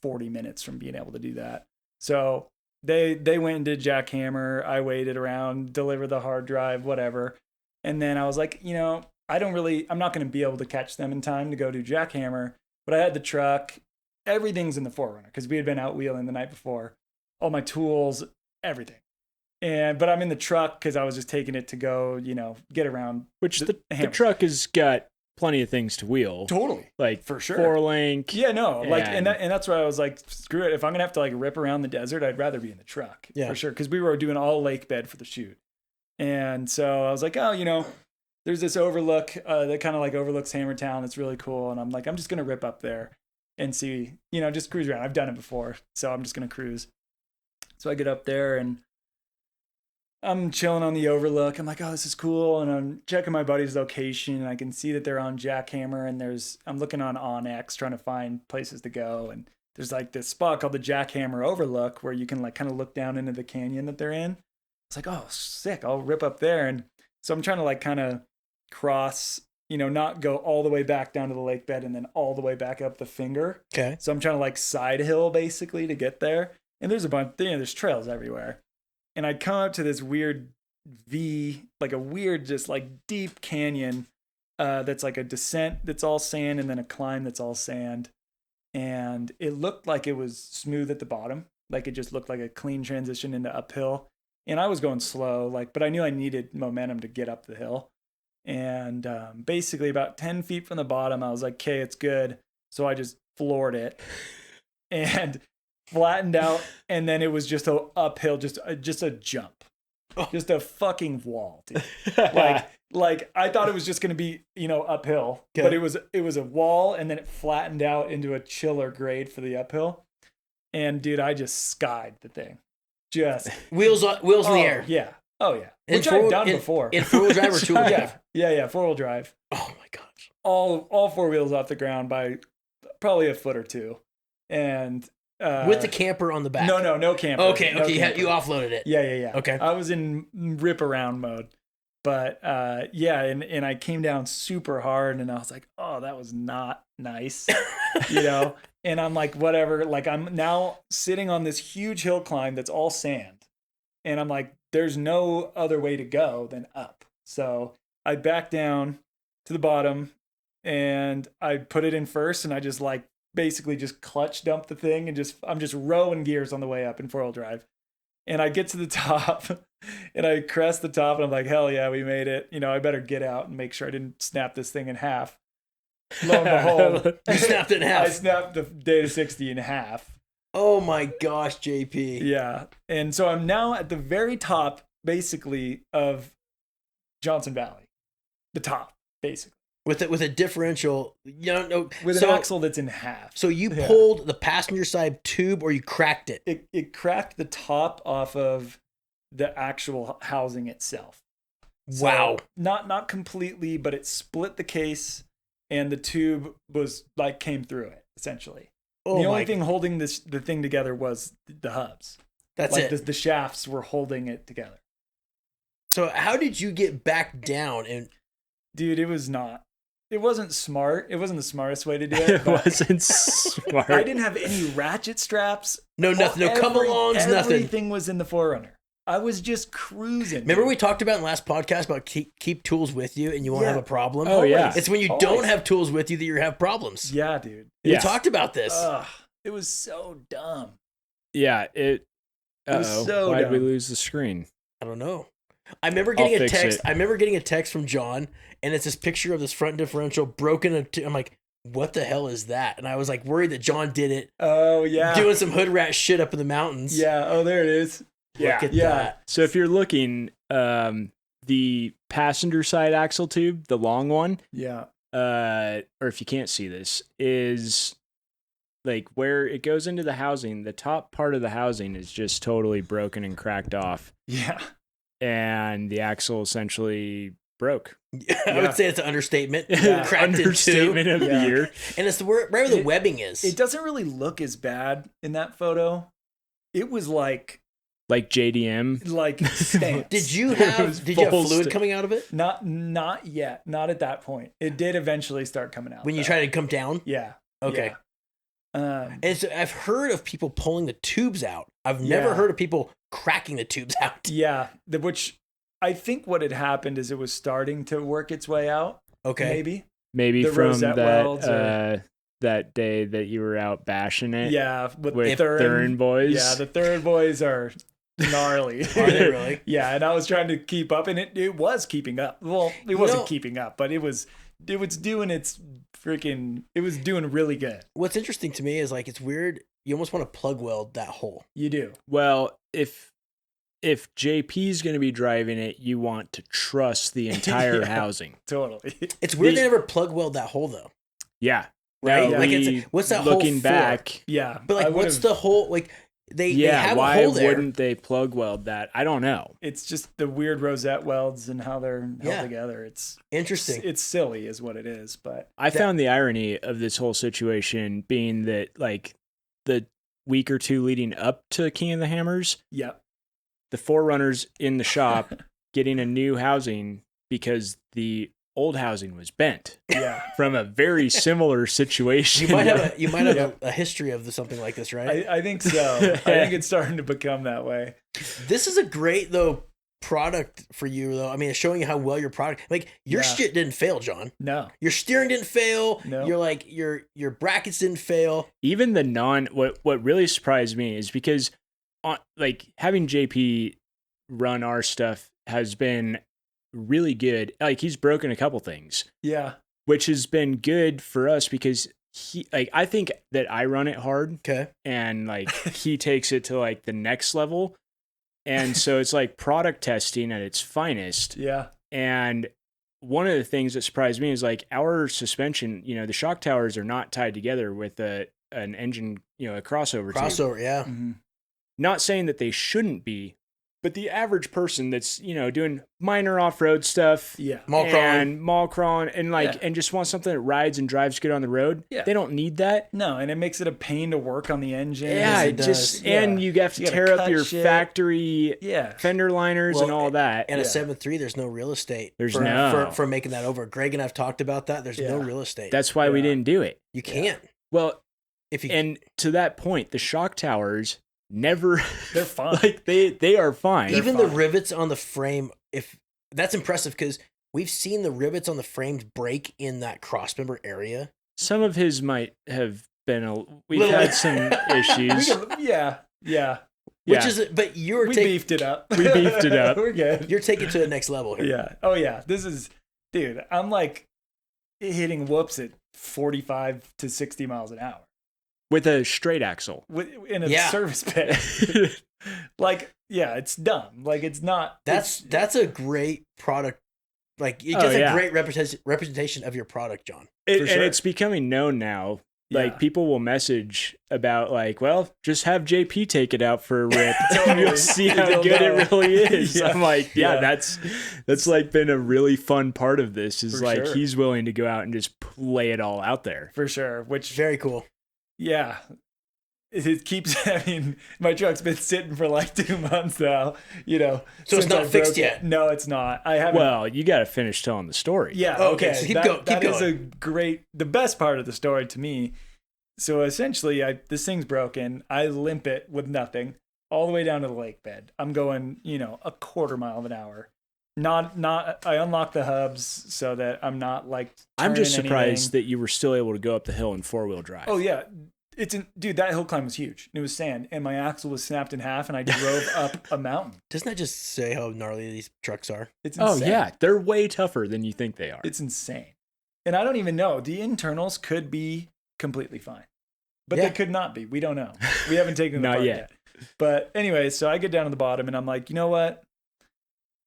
40 minutes from being able to do that. So they went and did jackhammer. I waited around, delivered the hard drive, whatever. And then I was like, I'm not going to be able to catch them in time to go do jackhammer. But I had the truck. Everything's in the 4Runner because we had been out wheeling the night before. All my tools, everything. But I'm in the truck because I was just taking it to go, get around. Which the truck has got plenty of things to wheel. Totally. Like for sure. 4-link. Yeah, no. Like and that's why I was like, screw it. If I'm gonna have to like rip around the desert, I'd rather be in the truck. Yeah. For sure. Because we were doing all lake bed for the shoot. And so I was like, oh, there's this overlook that kind of like overlooks Hammertown. It's really cool. And I'm like, I'm just gonna rip up there and see, just cruise around. I've done it before. So I'm just gonna cruise. So I get up there and I'm chilling on the overlook. I'm like, oh, this is cool. And I'm checking my buddy's location, and I can see that they're on jackhammer. And I'm looking on OnX trying to find places to go. And there's like this spot called the Jackhammer Overlook where you can like kind of look down into the canyon that they're in. It's like, oh, sick. I'll rip up there. And so I'm trying to like kind of cross, not go all the way back down to the lake bed and then all the way back up the finger. Okay. So I'm trying to like side hill basically to get there. And there's a bunch, there's trails everywhere. And I'd come up to this weird V, like a weird, just like deep canyon that's like a descent that's all sand and then a climb that's all sand. And it looked like it was smooth at the bottom. Like it just looked like a clean transition into uphill. And I was going slow, but I knew I needed momentum to get up the hill. And basically about 10 feet from the bottom, I was like, okay, it's good. So I just floored it. And flattened out, and then it was just a uphill, just a jump, just a fucking wall, dude. Like Like I thought it was just going to be, uphill, Okay. but it was a wall and then it flattened out into a chiller grade for the uphill. And dude, I just skied the thing. Just Wheels in the air. Yeah. Oh yeah. In Which I've done in- before. In 4-wheel drive or 2-wheel drive? Yeah, 4-wheel drive. Oh my gosh. All 4 wheels off the ground by probably a foot or two. And With the camper on the back. No camper. Okay, No camper. you offloaded it. Yeah. Okay. I was in rip around mode. But and I came down super hard and I was like, oh, that was not nice. And I'm like, whatever. Like I'm now sitting on this huge hill climb that's all sand. And I'm like, there's no other way to go than up. So I back down to the bottom and I put it in first and I just like basically just clutch dump the thing and I'm just rowing gears on the way up in 4-wheel drive. And I get to the top and I crest the top and I'm like, hell yeah, we made it. I better get out and make sure I didn't snap this thing in half. Lo and behold, You snapped it in half. I snapped the Data 60 in half. Oh my gosh, JP. Yeah. And so I'm now at the very top, basically, of Johnson Valley. The top, basically. With a differential, With an axle that's in half. So you pulled the passenger side tube or you cracked it? It cracked the top off of the actual housing itself. Wow. So not completely, but it split the case and the tube was like came through it, essentially. Oh the only thing holding the thing together was the hubs. That's like it. The shafts were holding it together. So how did you get back down? And dude, it wasn't smart. It wasn't the smartest way to do it. It wasn't smart. I didn't have any ratchet straps. No, nothing. No come-alongs, nothing. Everything was in the 4Runner. I was just cruising. Remember we talked about in the last podcast about keep tools with you and you won't have a problem? Oh, yeah. It's when you don't have tools with you that you have problems. Yeah, dude. We talked about this. It was so dumb. Yeah, it was so why did we dumb. lose the screen? I don't know. I remember getting a fix text. it. I remember getting a text from John, and it's this picture of this front differential broken. I'm like, what the hell is that? And I was like worried that John did it. Oh yeah, doing some hood rat shit up in the mountains. Yeah. Oh, there it is. Look at that. So if you're looking, the passenger side axle tube, the long one, Yeah. or if you can't see this, is like where it goes into the housing. The top part of the housing is just totally broken and cracked off. Yeah. And the axle essentially broke. I would say it's an understatement. Yeah. Cracked Understatement in two. of the year. And it's where the webbing is. It doesn't really look as bad in that photo. It was like JDM. stamps. Did you have fluid coming out of it? Not yet. Not at that point. It did eventually start coming out. When you try to come down? Yeah. Okay. Yeah. And so I've heard of people pulling the tubes out. I've never heard of people cracking the tubes out. Yeah. Which I think what had happened is it was starting to work its way out. Okay. Maybe The from rosette welds that day that you were out bashing it. Yeah. With Thurin boys. Yeah. The Thurin boys are gnarly. Are they really? Yeah. And I was trying to keep up and it was keeping up. Well, it wasn't keeping up, but it was doing its freaking, it was doing really good. What's interesting to me is it's weird. You almost want to plug weld that hole. You do. Well, if JP's going to be driving it, you want to trust the entire housing. Totally. It's weird they never plug weld that hole though. Yeah. Right? No, what's that hole looking for? back? Yeah. But what's the hole? They have why a hole there. wouldn't they plug weld that? I don't know. It's just the weird rosette welds and how they're held together. It's interesting. It's silly is what it is, but I found the irony of this whole situation being that the week or two leading up to King of the Hammers, the 4Runners in the shop getting a new housing because the old housing was bent. Yeah. From a very similar situation. You might have a history of something like this, right? I think so. I think it's starting to become that way. This is a great product for you though. I mean, it's showing you how well your product, your shit didn't fail, John. No. Your steering didn't fail. No. Your brackets didn't fail. Even the what really surprised me is because having JP run our stuff has been really good. He's broken a couple things. Yeah. Which has been good for us because I think that I run it hard. Okay. And he takes it to the next level. And so it's product testing at its finest. Yeah. And one of the things that surprised me is like our suspension, the shock towers are not tied together with an engine, a crossover tube. Crossover, yeah. Mm-hmm. Not saying that they shouldn't be, but the average person that's, doing minor off-road stuff, mall crawling and just wants something that rides and drives good on the road, they don't need that. No, and it makes it a pain to work on the engine. Yeah, it does. And you have to tear up your factory fender liners and all that. And a 7.3, there's no real estate. There's for making that over. Greg and I've talked about that. There's no real estate. That's why we didn't do it. You can't. Well, and to that point, the shock towers never they're fine. Like they are fine. Even the rivets on the frame, if that's impressive, because we've seen the rivets on the frames break in that crossmember area. Some of his might have been we've had some issues. Which is, but we beefed it up. We beefed it up. We're good. You're taking it to the next level here. Yeah. Oh yeah. This is, dude. I'm like hitting whoops at 45 to 60 miles an hour. With a straight axle. In a service bay. It's dumb. Like, it's not. That's a great product. Like, it gets a great representation of your product, John. And it's becoming known now. Like, people will message about, like, well, just have JP take it out for a rip. You'll see how good it really is. I'm like, that's like been a really fun part of this is he's willing to go out and just lay it all out there. For sure. Which, very cool. Yeah. It keeps, my truck's been sitting for like 2 months now, So it's not fixed yet? No, it's not. I haven't. Well, you got to finish telling the story. Yeah. Okay. So keep going. That is the best part of the story to me. So essentially, this thing's broken. I limp it with nothing all the way down to the lake bed. I'm going, a quarter mile an hour. I unlock the hubs so that I'm not like. I'm just surprised that you were still able to go up the hill in 4-wheel drive. Oh yeah, dude. That hill climb was huge. It was sand, and my axle was snapped in half, and I drove up a mountain. Doesn't that just say how gnarly these trucks are? It's insane. Oh yeah, they're way tougher than you think they are. It's insane, and I don't even know. The internals could be completely fine, but they could not be. We don't know. We haven't taken them apart yet. But anyway, so I get down to the bottom, and I'm like, you know what?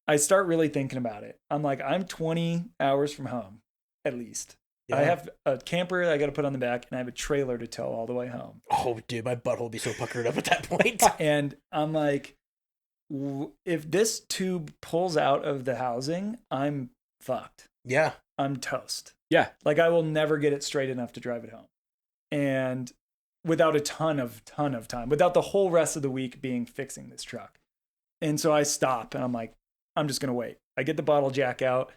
I start really thinking about it. I'm like, I'm 20 hours from home, at least. Yeah. I have a camper I got to put on the back, and I have a trailer to tow all the way home. Oh, dude, my butthole would be so puckered up at that point. And I'm like, if this tube pulls out of the housing, I'm fucked. Yeah. I'm toast. Yeah. Like, I will never get it straight enough to drive it home. And without a ton of time, without the whole rest of the week being fixing this truck. And so I stop, and I'm like, I'm just going to wait. I get the bottle jack out.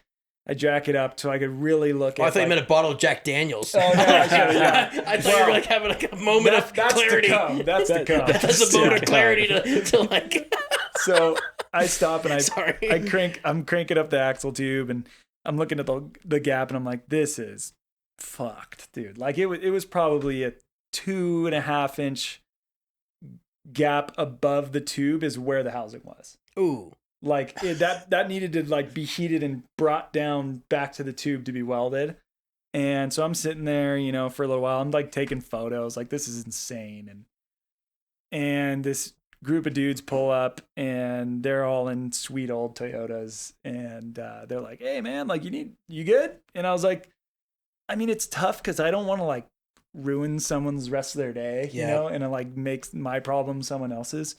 I jack it up so I could really look at it. I thought you meant a bottle of Jack Daniels. Oh, no, I thought you were like having like a moment of clarity. That's to come. That's a moment of clarity to like. So I stop and I'm cranking up the axle tube, and I'm looking at the gap, and I'm like, this is fucked, dude. Like it was probably a 2.5 inch gap above the tube is where the housing was. Ooh. Like that needed to like be heated and brought down back to the tube to be welded. And so I'm sitting there, for a little while. I'm like taking photos. Like, this is insane. And this group of dudes pull up, and they're all in sweet old Toyotas. And they're like, hey man, like you good? And I was like, I mean, it's tough because I don't want to like ruin someone's rest of their day, and it like makes my problem someone else's.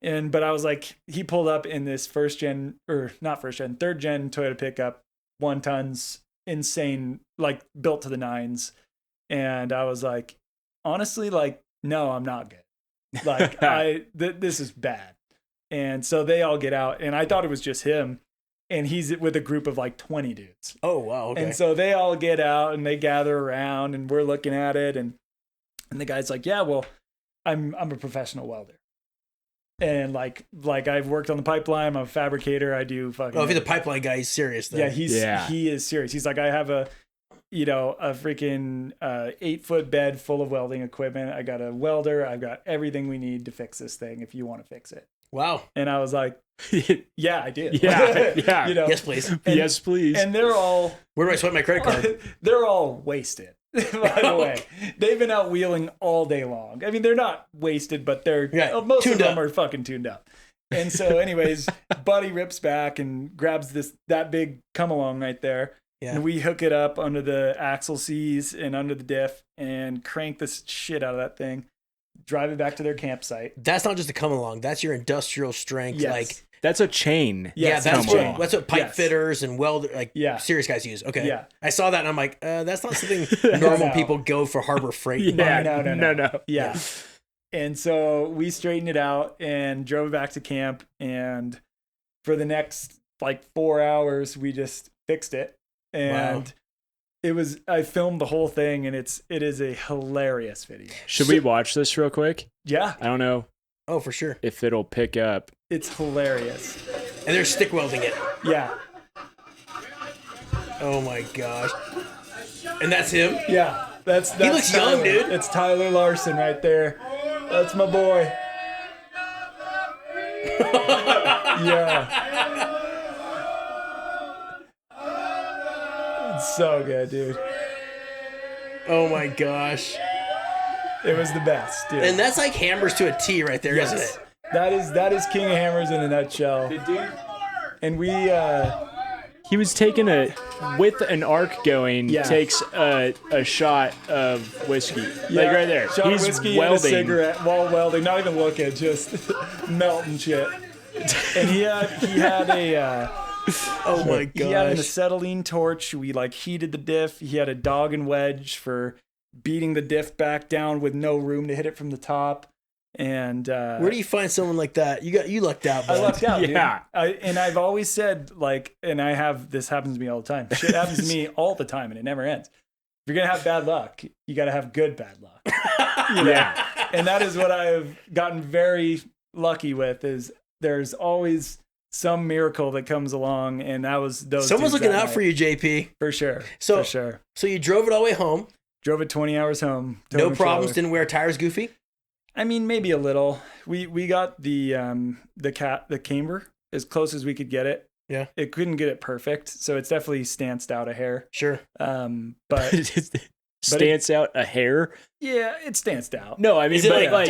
But I was like, he pulled up in this third gen Toyota pickup, 1 tons, insane, like built to the nines. And I was like, honestly, like, no, I'm not good. Like this is bad. And so they all get out, and I thought it was just him, and he's with a group of like 20 dudes. Oh, wow. Okay. And so they all get out and they gather around, and we're looking at it. And the guy's like, yeah, well, I'm a professional welder. And like I've worked on the pipeline. I'm a fabricator. I do fucking. Oh, if he's a pipeline guy, he's serious then. Yeah, he is serious. He's like, I have a freaking 8-foot bed full of welding equipment. I got a welder. I've got everything we need to fix this thing if you want to fix it. Wow. And I was like, yeah, I did. Yeah. Yes, please. Yes, please. And they're all. Where do I swipe my credit card? They're all wasted. By the way, they've been out wheeling all day long. I mean, they're not wasted, but they're most of them are fucking tuned up. And so, anyways, Buddy rips back and grabs that big come along right there. Yeah. And we hook it up under the axle C's and under the diff and crank this shit out of that thing. Drive it back to their campsite. That's not just a come along. That's your industrial strength. Yes. Like, That's a chain. Yes, that's come what pipe fitters and welder, like serious guys use. Okay. Yeah. I saw that and I'm like, that's not something normal people go for Harbor Freight. Yeah, no. Yeah. And so we straightened it out and drove back to camp. And for the next like 4 hours, we just fixed it. And I filmed the whole thing, and it is a hilarious video. Should we watch this real quick? Yeah. I don't know. Oh, for sure. If it'll pick up. It's hilarious. And they're stick welding it. Yeah. Oh my gosh. And that's him? Yeah. That's he looks Tyler. young, dude. It's Tyler Larson right there. That's my boy. Yeah. It's so good, dude. Oh my gosh. It was the best, dude. And that's like hammers to a T right there, isn't it? That is King of Hammers in a nutshell. And he was taking with an arc going, takes a shot of whiskey. Like right there. Shot He's whiskey welding. and a cigarette while welding, not even looking, just melting shit. And he had a oh my gosh. He had an acetylene torch. We like heated the diff. He had a dog and wedge for beating the diff back down with no room to hit it from the top. And where do you find someone like that? You lucked out, bud. I lucked out, yeah. dude. And I've always said, like, and this happens to me all the time. Shit happens to me all the time, and it never ends. If you're gonna have bad luck, you gotta have good bad luck. Yeah. And that is what I've gotten very lucky with. Is there's always some miracle that comes along, and that was those. Someone's looking out for you, JP. For sure. So, for sure. So you drove it all the way home. Drove it 20 hours home. No problems. Didn't wear tires goofy. I mean, maybe a little. We got the camber as close as we could get it. Yeah. It couldn't get it perfect, so it's definitely stanced out a hair. Sure. But stance out a hair. Yeah, it stanced out. No, I mean, but like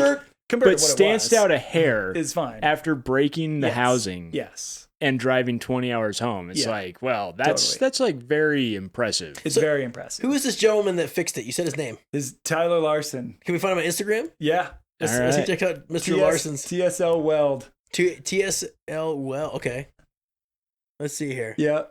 compared to what stanced it was, out a hair is fine after breaking the housing. Yes. And driving 20 hours home. It's like, well, that's like very impressive. It's very impressive. Who is this gentleman that fixed it? You said his name. Is Tyler Larson. Can we find him on Instagram? Yeah. Let's check out Mr. Larson's TSL Weld. TSL Weld. Okay. Let's see here. Yeah.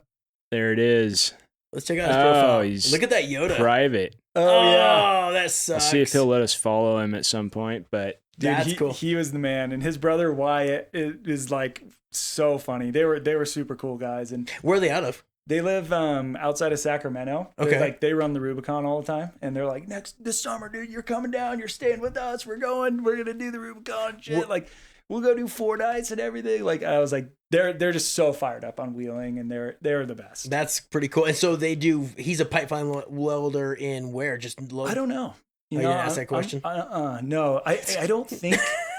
There it is. Let's check out his profile. He's look at that Yoda. Private. Oh yeah. Oh, that sucks. I'll see if he'll let us follow him at some point, but dude, that's cool. He was the man, and his brother Wyatt is like so funny. They were super cool guys. And where are they out of? They live outside of Sacramento. Okay. They run the Rubicon all the time, and they're like, this summer, dude, you're coming down. You're staying with us. We're gonna do the Rubicon shit. Like, we'll go do 4 nights and everything. Like, I was like, they're just so fired up on wheeling, and they're the best. That's pretty cool. And so he's a pipeline welder in where? Just I don't know. You didn't ask that question? No, I don't think.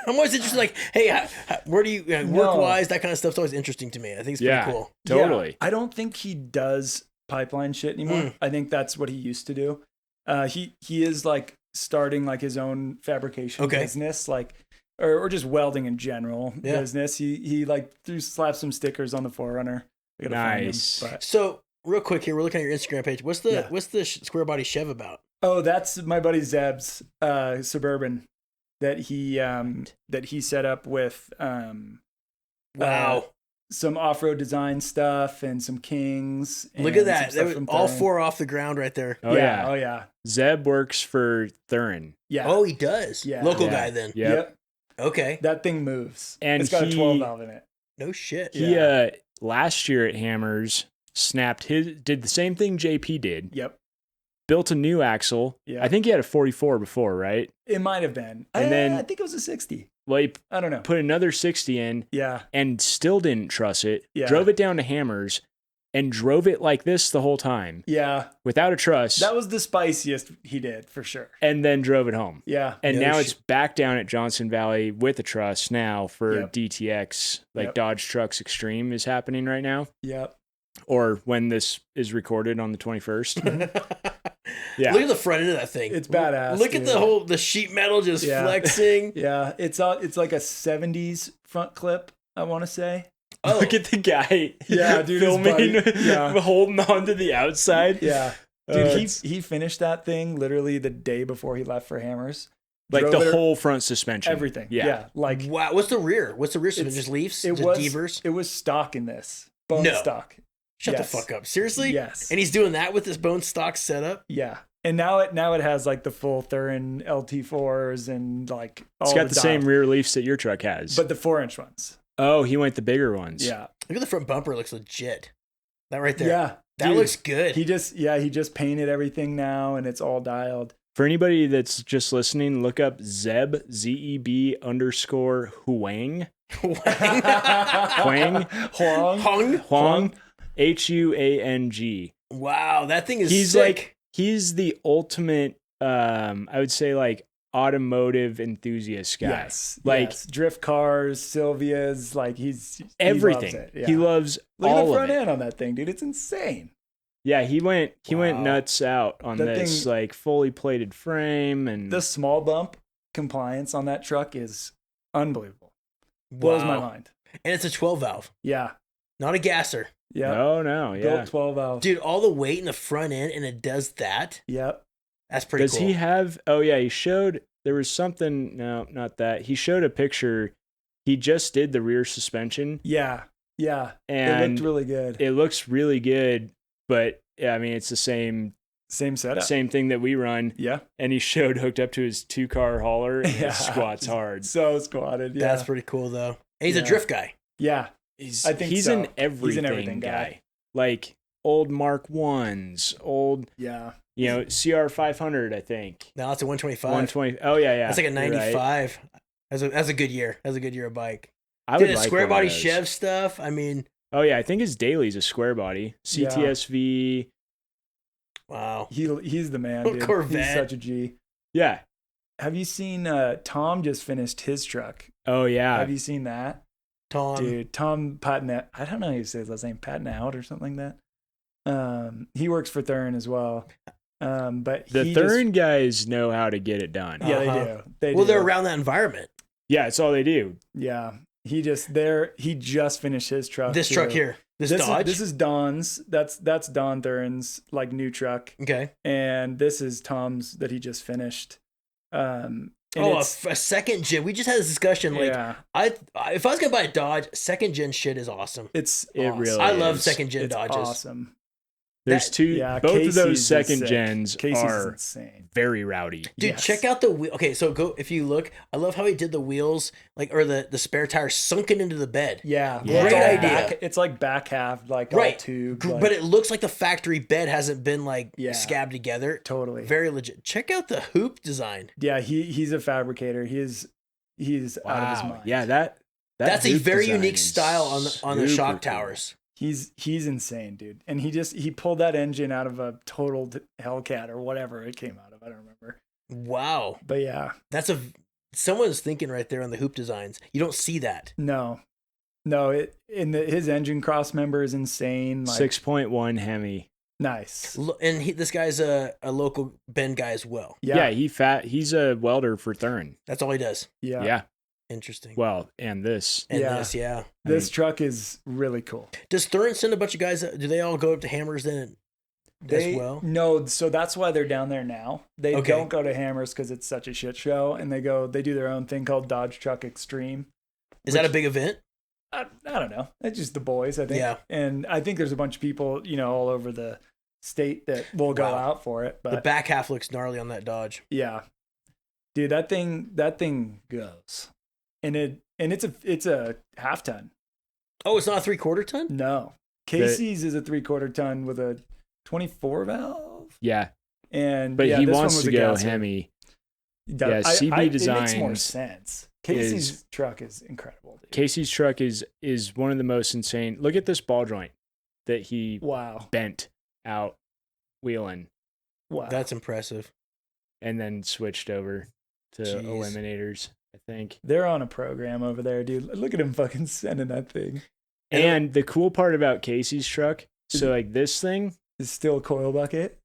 I'm always interested, like, hey, where do you work-wise? That kind of stuff's always interesting to me. I think it's pretty cool. Totally. Yeah, I don't think he does pipeline shit anymore. I think that's what he used to do. He is like starting like his own fabrication business, like or just welding in general business. He like slapped some stickers on the 4Runner. Nice. Find him, So real quick here, we're looking at your Instagram page. What's the square body Chev about? Oh, that's my buddy Zeb's Suburban that he set up with some off-road design stuff and some Kings. And look at that. All 4 off the ground right there. Oh yeah. Zeb works for Thurin. Yeah. Oh, he does. Yeah. Local guy then. Yep. Okay. That thing moves. And it's got a 12 valve in it. No shit. He last year at Hammers did the same thing JP did. Yep. Built a new axle. Yeah. I think he had a 44 before, right? It might have been. And then I think it was a 60. Well, he I don't know. put another 60 in. Yeah. And still didn't truss it. Yeah. Drove it down to Hammers and drove it like this the whole time. Yeah. Without a truss. That was the spiciest he did, for sure. And then drove it home. Yeah. And now it's back down at Johnson Valley with a truss now for DTX. Like Dodge Trucks Extreme is happening right now. Yep. Or when this is recorded on the 21st. Yeah. Look at the front end of that thing. It's badass. Look at the sheet metal just flexing. Yeah. It's like a 70s front clip I want to say. Oh, Look at the guy. Yeah, dude, his filming, buddy. Yeah. holding on to the outside. Yeah. Dude, it's he finished that thing literally the day before he left for Hammers. like Drove the it- whole front suspension. everything. Yeah. Yeah. Like wow. What's the rear? What's the rear? It's- Just leaves? it Just was Devers? it was stock in this. Bone No. stock. Shut Yes. the fuck up. Seriously? Yes. And he's doing that with this bone stock setup? Yeah. And now it has like the full Thurin LT4s and like all It's got the same dials. rear leafs that your truck has. but the 4-inch ones. oh, he went the bigger ones. Yeah. Look at the front bumper. It looks legit. That right there. Yeah. That Dude, looks good. he just painted everything now and it's all dialed. For anybody that's just listening, look up Zeb, ZEB _ Huang. Huang. Huang, HUANG. Wow, that thing is He's sick. He's the ultimate, I would say, like automotive enthusiast guy. Yes. Like yes. Drift cars, Sylvias, like he's everything. He loves, it. Yeah. He loves Look at all the of front it. end on that thing, dude. It's insane. Yeah, he went Wow. nuts out on That this thing- like fully plated frame and The small bump compliance on that truck is unbelievable. Blows my Wow. mind. And it's a 12 valve, Yeah. not a gasser. Yeah. no, yeah. Built 12 valve. Dude, all the weight in the front end and it does that. Yep. That's pretty Does cool. he have? Oh yeah, he showed. There was something. No, not that. He showed a picture. He just did the rear suspension, Yeah. Yeah. It and looked really good. it looks really good. But yeah, I mean, it's the same Same setup. thing that we run. Yeah. And he showed hooked up to his 2-car hauler and Yeah. it squats hard. So squatted. Yeah. That's pretty cool, though. And he's a Yeah. drift guy. Yeah. He's, I think he's so. an everything, He's an everything guy. guy. Like old Mark 1s, old Yeah. CR 500. I think Now it's a 125. 120. Oh yeah, yeah. That's like a You're right. 95. That's a good year. That's a good year of bike. I Did would a like square one of body those. Chev stuff. I mean, Oh yeah, I think his daily's a square body. Yeah. CTSV. wow. He's the man, dude. Corvette. He's such a G. Yeah. Have you seen Tom just finished his truck? Oh yeah. Have you seen that? Tom. Dude, Tom Patnett. I don't know how you say his last name, Patnett or something like that. He works for Thurin as well. But The he Thurin guys know how to get it done. Just, yeah, Uh-huh. they do. They Well, do. they're around that environment. Yeah, it's all they do. Yeah. He just finished his truck. This too. truck here. This Dodge. This is Don's. That's Don Thurin's like new truck. okay. And this is Tom's that he just finished. And Oh, it's- a second gen. We just had this discussion. Like, yeah, if I was gonna buy a Dodge, second gen shit is awesome. it's It awesome. really I love is. second gen It's Dodges. awesome. There's That- two. Yeah, both Casey's of those is second sick. gens Casey's is are insane. very rowdy. Dude, Yes. check out the wheel. Okay, so go if you look. I love how he did the wheels, like or the spare tire sunken into the bed. Yeah, Yeah. it's all Great idea. It's like back half, like Right. all tube. But like- it looks like the factory bed hasn't been like Yeah. scabbed together. totally. Very legit. Check out the hoop design. Yeah, he's a fabricator. He's out of his mind. Yeah, That's a hoop very design unique is style on the super shock cool. towers. He's insane, dude. And he pulled that engine out of a totaled Hellcat or whatever it came out of. I don't remember. Wow, But yeah, someone's thinking right there on the hoop designs. You don't see that. no, his engine cross member is insane. Like 6.1 Hemi. nice. And this guy's a local Bend guy as well. Yeah, Yeah, he's a welder for Thurin. That's all he does. yeah. Yeah. Interesting. Well, and this. And yeah. this, yeah. This truck is really cool. Does Thurin send a bunch of guys? Do they all go up to Hammers then as well? No, so that's why they're down there now. They Okay. don't go to Hammers because it's such a shit show, and they do their own thing called Dodge Truck Extreme. Is that a big event? I don't know. It's just the boys, I think. Yeah. And I think there's a bunch of people, all over the state that will go Wow. out for it. The But back half looks gnarly on that Dodge. yeah, dude, that thing goes, and it's a half ton. Oh, it's not a 3/4 ton? No, Casey's is a 3/4 ton with a 24 valve, Yeah. and But yeah, he this one wants was to a go gasser. Hemi. Yeah, CB it makes more Designs sense. Casey's truck is incredible, dude. Casey's truck is one of the most insane. Look at this ball joint that he Wow. bent out wheeling Wow. That's impressive. and then switched over to Jeez. eliminators, I think. They're on a program over there, dude. Look at him fucking sending that thing. And the cool part about Casey's truck, so like this thing, It's still a coil bucket.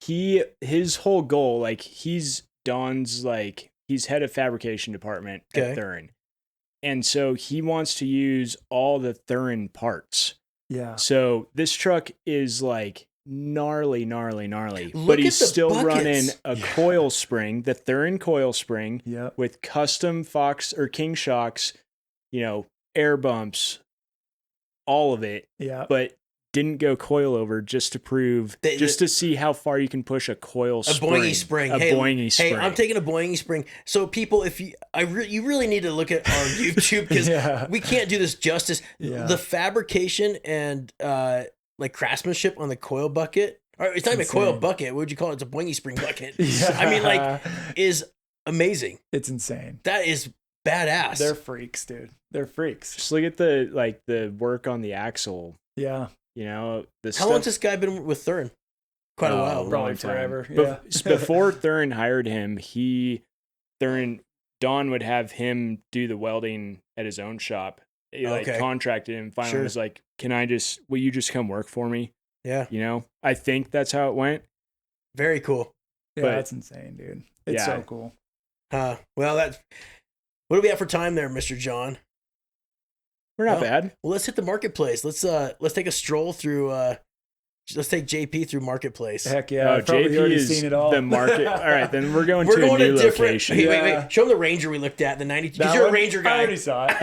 his whole goal, like he's Don's, like he's head of fabrication department Okay. at Thurin. And so he wants to use all the Thurin parts. Yeah. So this truck is like gnarly, Look but at he's the still buckets. running a coil spring, the Thurin coil spring, Yep. with custom Fox or King shocks, air bumps, all of it, Yeah. but didn't go coil-over just to prove, just to see how far you can push a coil spring. Boingy spring. A boingy spring. Hey, I'm taking a boingy spring. So people, if you really need to look at our YouTube because we can't do this justice. Yeah. The fabrication and like craftsmanship on the coil bucket, or it's not even a coil bucket. What would you call it? It's a boingy spring bucket. Yeah. I mean, like, is amazing. It's insane. That is badass. They're freaks, dude. They're freaks. Just look at the work on the axle. Yeah. How long's this guy been with Thurin? Quite a while. Probably forever. Yeah. Before Thurin hired him, Don would have him do the welding at his own shop. He contracted him. Finally was like, will you just come work for me? Yeah. I think that's how it went. Very cool. Yeah, that's insane, dude. It's so cool. Well, what do we have for time there, Mr. John? We're not bad. Well, let's hit the marketplace. Let's take a stroll through. Let's take JP through marketplace. Heck yeah! I've probably already seen it all. The market. All right, then we're going to a new location. Wait. Show them the Ranger we looked at, the 92. Because you're a Ranger guy. I already saw it.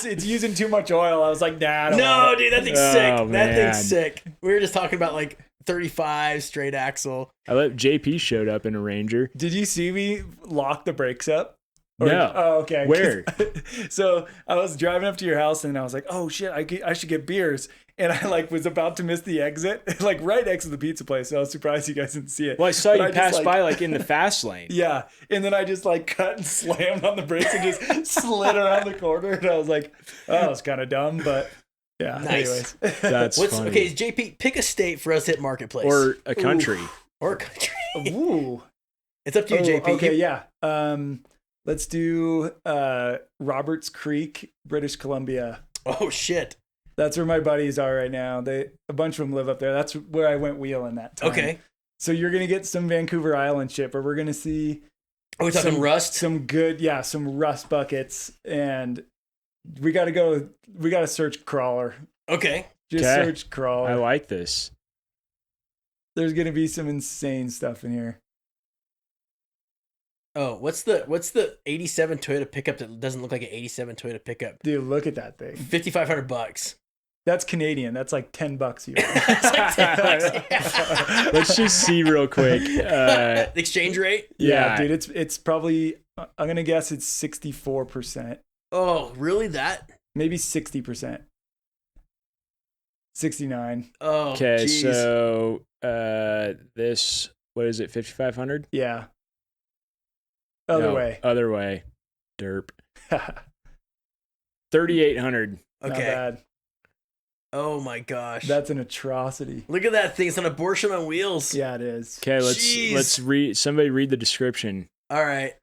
It's using too much oil. I was like, nah. No, dude, that thing's sick. Oh, that thing's sick. We were just talking about like 35 straight axle. I let JP showed up in a Ranger. Did you see me lock the brakes up? No. Oh, okay. Where? So I was driving up to your house and I was like, oh shit, I should get beers. And I was about to miss the exit, right next to the pizza place. So I was surprised you guys didn't see it. Well, I saw you pass by in the fast lane. Yeah. And then I just cut and slammed on the brakes and just slid around the corner. And I was like, oh, that was kind of dumb, but yeah. Nice. Anyways. That's funny. Okay, JP, pick a state for us to hit marketplace. Or a country. Or a country. Ooh. It's up to you, JP. Okay, yeah. Let's do Roberts Creek, British Columbia. Oh shit. That's where my buddies are right now. A bunch of them live up there. That's where I went wheeling that time. Okay. So you're gonna get some Vancouver Island shit, but we're gonna see. Are we talking rust? Some rust buckets, and we gotta search crawler. Okay. Just search crawler. I like this. There's gonna be some insane stuff in here. Oh, what's the 87 Toyota pickup that doesn't look like an 87 Toyota pickup? Dude, look at that thing. $5,500. That's Canadian. That's like $10 here. It's like $10. Yeah. Let's just see real quick. The exchange rate? Yeah, dude, it's probably, I'm gonna guess it's 64%. Oh, really? That? Maybe 60%. 69. Oh, okay. geez. So this, what is it? 5,500? Yeah. Other way. Derp. 3,800. Not Okay. bad. Oh my gosh. That's an atrocity. Look at that thing. It's an abortion on wheels. Yeah, it is. Okay, let's read. Somebody read the description. All right.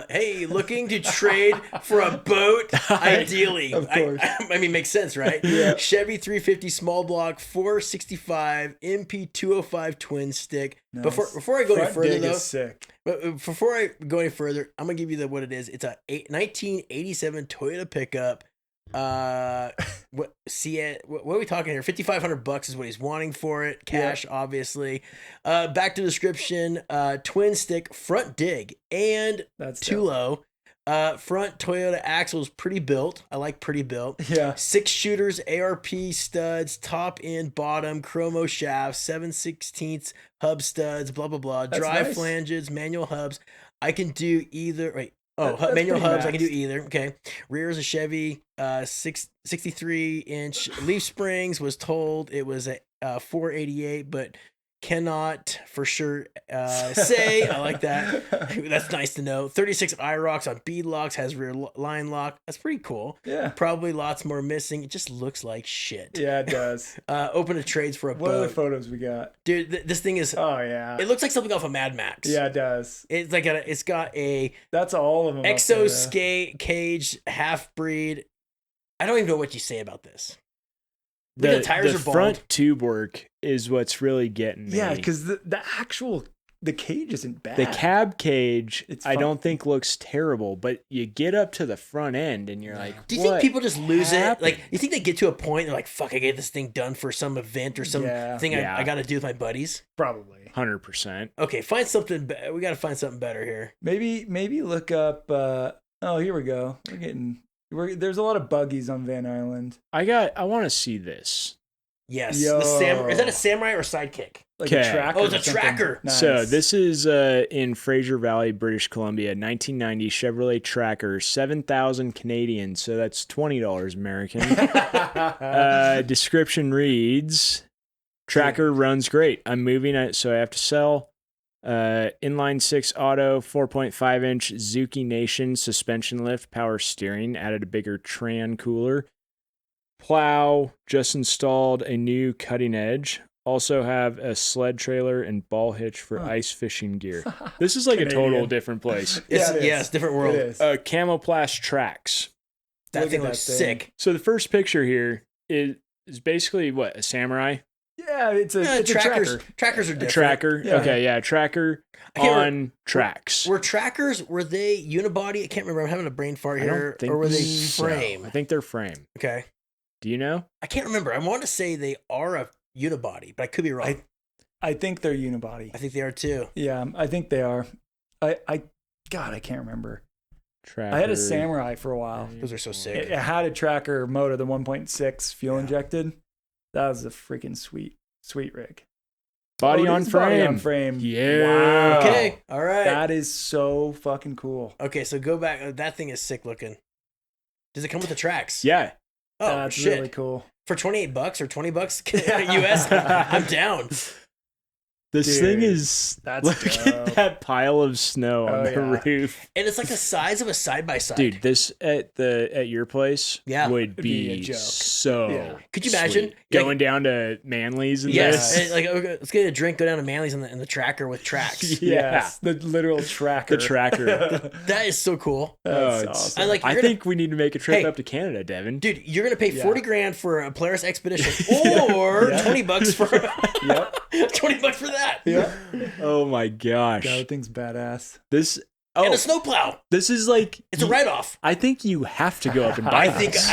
Hey, looking to trade for a boat? Ideally. Of course. I mean, makes sense, right? Yeah. Chevy 350 small block, 465 MP 205 twin stick. Nice. Before I go any Front further, dig though, is sick. but before I go any further, I'm gonna give you what it is. It's a 1987 Toyota pickup. What are we talking here? $5,500 is what he's wanting for it. Cash, obviously. Back to the description. Twin stick, front dig, and That's too low. Front Toyota axles, pretty built. I like pretty built. Yeah. 6 shooters, ARP studs, top and bottom, chromo shafts, 7/16 hub studs, blah blah blah. That's Drive nice. flanges, manual hubs. I can do either. Wait. Oh, That's manual pretty hubs. I can do maxed. either. Okay. Rear is a Chevy. 63-inch leaf springs. Was told it was a 488, but cannot for sure say. I like that. That's nice to know. 36 IROCs on bead locks. Has rear line lock. That's pretty cool. Yeah. Probably lots more missing. It just looks like shit. Yeah, it does. Open to trades for a What other boat. photos we got? Dude, this thing is. Oh yeah. It looks like something off of Mad Max. Yeah, it does. It's like it's got a That's all of them. up exo there, skate cage half breed. I don't even know what you say about this. The tires are bald. front tube work is what's really getting me. Yeah, because the actual the cage isn't bad. The cab cage, It's I fun. don't think looks terrible, but you get up to the front end and you're like, Do you think what people just lose happened? it? Like, you think they get to a point they're like, "Fuck, I get this thing done for some event or some Yeah. thing Yeah. I got to do with my buddies." Probably. 100%. Okay, find something. We got to find something better here. Maybe look up. Oh, here we go. There's a lot of buggies on Van Island. I want to see this. Yes, Yo. the samurai. Is that a samurai or a sidekick? Like Okay. a tracker. Oh, it's or a something. tracker. Nice. So this is in Fraser Valley, British Columbia, 1990 Chevrolet Tracker, 7,000 Canadian. So that's $20 American. Description reads, tracker runs great. I'm moving it, so I have to sell. Inline 6 auto, 4.5 inch Zuki Nation suspension lift, power steering, added a bigger Tran cooler. Plow, just installed a new cutting edge. Also have a sled trailer and ball hitch for ice fishing gear. This is like a total Canadian. different place. Yeah, it is. It's different world. It is. Camoplast tracks. That Look thing at that looks thing. sick. So the first picture here is basically what, a samurai? Yeah, it's a Trackers. tracker. Trackers are A different. tracker? Yeah. Okay, yeah, tracker I can't on tracks. Were trackers? Were they unibody? I can't remember. I'm having a brain fart I here. don't think Or were they so. frame? I think they're frame. Okay. Do you know? I can't remember. I want to say they are a unibody, but I could be wrong. I think they're unibody. I think they are too. Yeah, I think they are. God, I can't remember. Tracker. I had a Samurai for a while. Those are so sick. It had a tracker motor, the 1.6 fuel Yeah. injected. That was a freaking sweet rig. Body Oh, it on is frame. Body on frame. Yeah. Wow. Okay. All right. That is so fucking cool. Okay, so go back. That thing is sick looking. Does it come with the tracks? Yeah. Oh That's shit! really cool. For $28 or $20 US, I'm down. This Dude, thing is. that's Look dope. at that pile of snow on Oh, the yeah. roof. And it's like the size of a side by side. Dude, this at your place Yeah. would It'd be a be joke. so. Yeah. Could you imagine? sweet. Going down to Manly's and Yes. this? And, like, okay, let's get a drink. Go down to Manly's in the tracker with tracks. Yeah. Yes, the literal tracker. The tracker. That is so cool, That's it's- awesome. I like. I you're gonna- think we need to make a trip Hey. up to Canada, Devin. dude, you're gonna pay Yeah. 40 grand for a Polaris Expedition, or Yeah. $20 for Yep. $20 for that, Yeah. Oh my gosh. That thing's badass. This and oh a snowplow. this is like It's a write off. I think you have to go up and buy I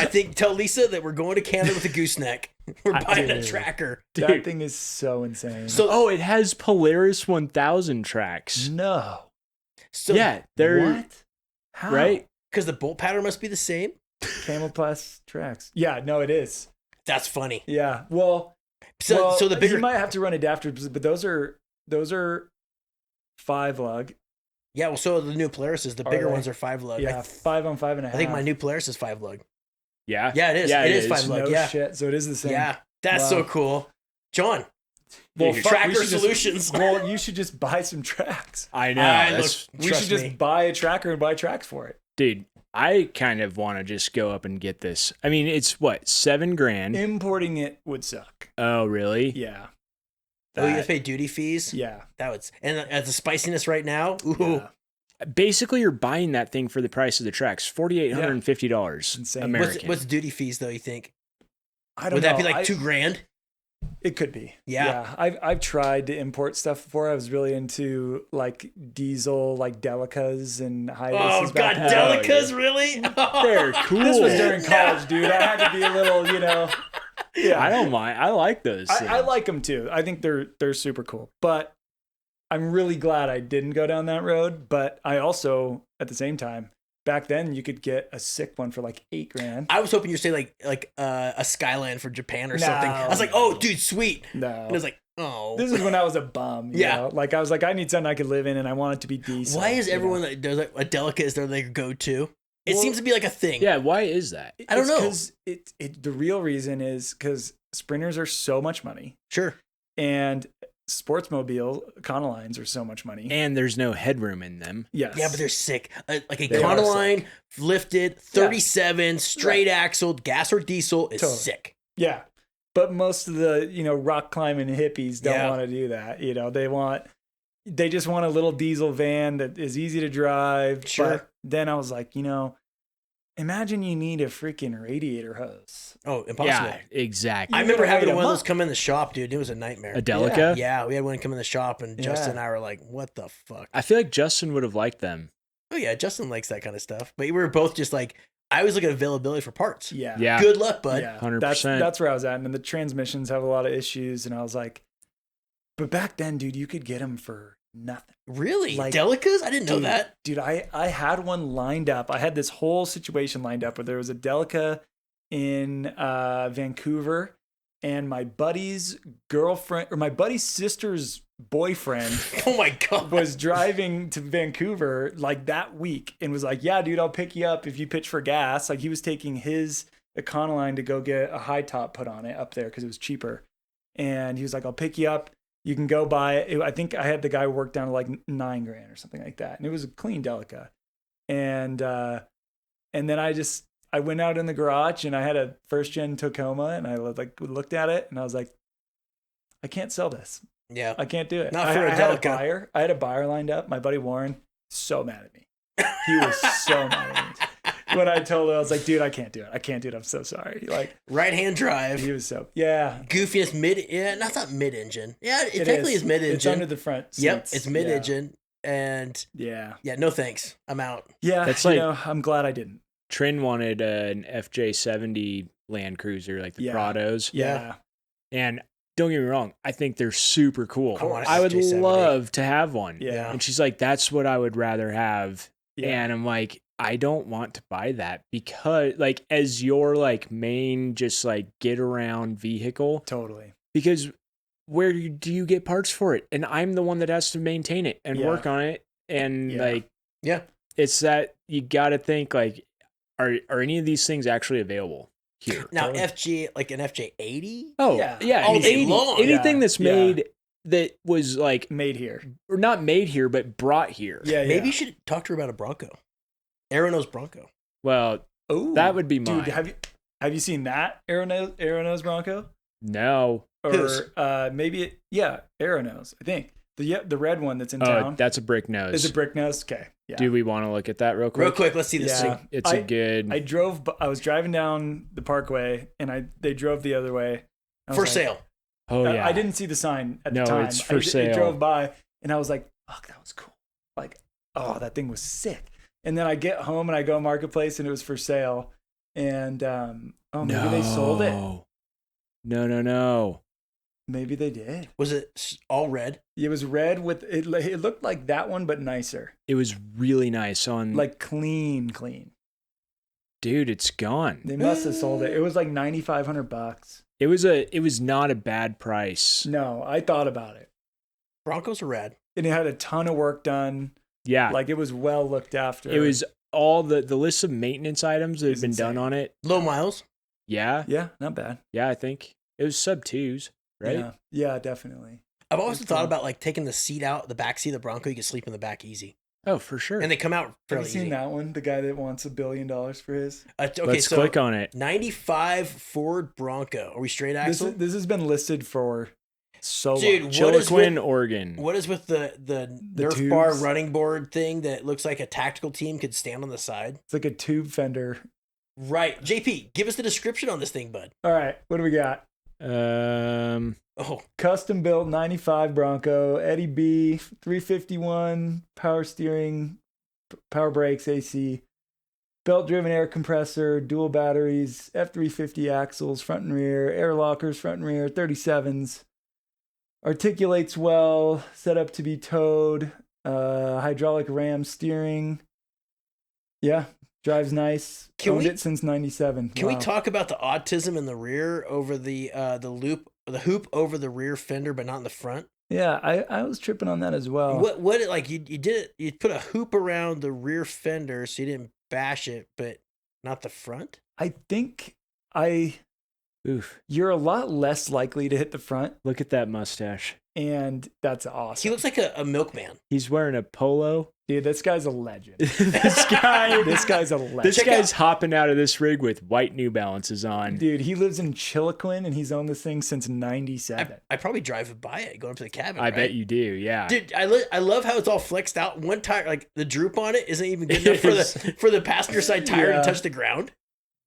think tell Lisa that we're going to Canada with a gooseneck. We're buying a dude. tracker. That Dude. thing is so insane. So Oh, it has Polaris 1000 tracks. no. Yeah, they're What? How? right. because the bolt pattern must be the same. Camoplast tracks. Yeah, no, it is. That's funny. Yeah. Well, So the bigger, you might have to run adapters, but those are 5 lug. yeah. Well, so the new Polarises, the bigger they? ones are 5 lug. Yeah, 5 on 5.5. I think my new Polaris is 5 lug. Yeah. Yeah, it is. Yeah, it it is is. 5 lug. No Yeah, shit. So it is the same. yeah. That's Wow. so cool, John. Well, Dude, fuck, Tracker we should just- Solutions. Well, you should just buy some tracks. I know. I That's- We Trust should just me. buy a tracker and buy tracks for it. dude, I kind of want to just go up and get this. I mean, it's what, $7,000? Importing it would suck. Oh, really? Yeah. Oh, you have to pay duty fees. Yeah. That was, and at the spiciness right now. Ooh, Yeah. Basically, you're buying that thing for the price of the tracks, $4,850 Insane. American. what's duty fees though? You think I don't would know. that be like $2,000? It could be. Yeah. I've tried to import stuff before. I was really into like diesel, like Delicas and Hiaces. Oh God, back in the day. Delicas, really? They're cool. This was during college, dude. I had to be a little, Yeah. I don't mind. I like those. I things. like them too. I think they're super cool. But I'm really glad I didn't go down that road. But I also, at the same time, back then you could get a sick one for like $8,000. I was hoping you'd say like a Skyline for Japan or No. something. I was like, oh, dude, sweet. And No. it was like, oh. This is when I was a bum. You Yeah. know? Like I was like, I need something I could live in and I want it to be decent. Why is you know? everyone that does like a Delica is their like go-to? It Well, seems to be like a thing. Yeah, why is that? I don't know. Because the real reason is because sprinters are so much money Sure. and sportsmobile Econolines are so much money. And there's no headroom in them. Yes. Yeah, but they're sick. Like a They are Econoline, sick. lifted, 37, straight axled, gas or diesel is Totally. sick. Yeah. But most of the, rock climbing hippies don't Yeah. want to do that. They just want a little diesel van that is easy to drive. Sure. But then I was like, imagine you need a freaking radiator hose. Oh, impossible. Yeah, exactly. I You remember gotta having wait a one of those month. come in the shop, dude. It was a nightmare. A Delica? Yeah, we had one come in the shop, and Justin and Yeah. I were like, what the fuck? I feel like Justin would have liked them. Oh, yeah, Justin likes that kind of stuff. But we were both just like, I was looking at availability for parts. Yeah. Yeah. Good luck, bud. Yeah. 100%. That's where I was at. And the transmissions have a lot of issues. And I was like, but back then, dude, you could get them for nothing. Really? Like, Delicas? I didn't know Dude, that. Dude, I had one lined up. I had this whole situation lined up where there was a Delica in Vancouver, and my buddy's girlfriend, or my buddy's sister's boyfriend, Oh, my God. was driving to Vancouver like that week and was like, yeah, dude, I'll pick you up if you pitch for gas. Like, he was taking his Econoline to go get a high top put on it up there because it was cheaper. And he was like, I'll pick you up. You can go buy it. I think I had the guy work down to like $9,000 or something like that. And it was a clean Delica. And then I went out in the garage and I had a first gen Tacoma, and I like looked at it and I was like, I can't sell this. Yeah. I can't do it. Not for a I had a Delica. buyer. I had a buyer lined up. My buddy Warren, so mad at me. He was so mad at me. When I told him, I was like, dude, I can't do it. I can't do it. I'm so sorry. Like, Right-hand drive. he was so, yeah. Goofiness mid. Yeah, that's not mid-engine. Yeah, it technically is It's mid-engine. under the front Yep, seats. it's mid-engine. And Yeah. yeah, no thanks. I'm out. Yeah. That's you like- know, I'm glad I didn't. Trin wanted an FJ70 Land Cruiser, like the Yeah. Prados. Yeah. And don't get me wrong, I think they're super cool. I want a I would FJ70. love to have one. Yeah. And she's like, that's what I would rather have. Yeah. And I'm like, I don't want to buy that because, like, as your like main just like get around vehicle, Totally. because where do you get parts for it? And I'm the one that has to maintain it and Yeah. work on it. And Yeah. like, Yeah. it's that you got to think like, are any of these things actually available here? Now, Totally. FG, like an FJ80? Oh Yeah. yeah, All day long. anything Yeah. that's Yeah. made that was like, Made here. or not made here, but brought here. Yeah. Maybe yeah. you should talk to her about a Bronco. Aeronose Bronco. Well, Ooh, that would be mine. Dude, have you seen that Aeronose Bronco? no. Whose? Or maybe Aeronose, I think. The red one that's in Oh, town. that's a brick nose. Is it brick nose? Okay. Yeah. Do we want to look at that real quick? Real quick, let's see this Yeah. thing. It's a good. I was driving down the parkway and they drove the other way. I was For like- sale. oh yeah. I didn't see the sign at No, the time. it's for sale. It drove by and I was like, fuck, that was cool. Like, oh, that thing was sick. And then I get home and I go marketplace and it was for sale. And maybe they sold it. No. Maybe they did. Was it all red? It was red with it. It looked like that one, but nicer. It was really nice on. Like clean. dude, it's gone. They must have sold it. It was like $9,500. It was not a bad price. No, I thought about it. Broncos are rad. And it had a ton of work done. Yeah. Like it was well looked after. It was all the list of maintenance items that had It's been done insane. on it. Low miles. Yeah. Yeah, not bad. Yeah, I think it was sub twos, right? Yeah, definitely. I've always It's thought cool. about like taking the seat out, the back seat of the Bronco. You can sleep in the back easy, Oh, for sure. and they come out Have fairly you seen easy. that one? The guy that wants $1 billion for his. Okay, Let's so click on it. 95 Ford Bronco. Are we straight axle? This has been listed for so Dude, long. what is Chiloquin, with- Oregon. What is with the Nerf bar tubes? running board thing that looks like a tactical team could stand on the side? It's like a tube fender. Right. JP, give us the description on this thing, bud. All right, what do we got? Oh, Custom built 95 Bronco, Eddie B, 351, power steering, power brakes, AC, belt driven air compressor, dual batteries, F350 axles, front and rear, air lockers, front and rear, 37s. Articulates well, set up to be towed, hydraulic ram steering. Yeah, drives nice. Can Owned we- it since 97. can we Wow. talk about the autism in the rear over the hoop over the rear fender, but not in the front? Yeah, I was tripping on that as well. What like you did it? You put a hoop around the rear fender so you didn't bash it, but not the front. I think Oof. you're a lot less likely to hit the front, Look at that mustache. and that's awesome. He looks like a milkman. He's wearing a polo. Dude, this guy's a legend. This guy's a legend. This guy's hopping out of this rig with white New Balances on. Dude, he lives in Chiloquin and he's owned this thing since '97. I probably drive by it going up to the cabin. I bet you do, yeah. Dude, I love how it's all flexed out. One tire, like the droop on it, isn't even good enough for the passenger side tire to touch the ground.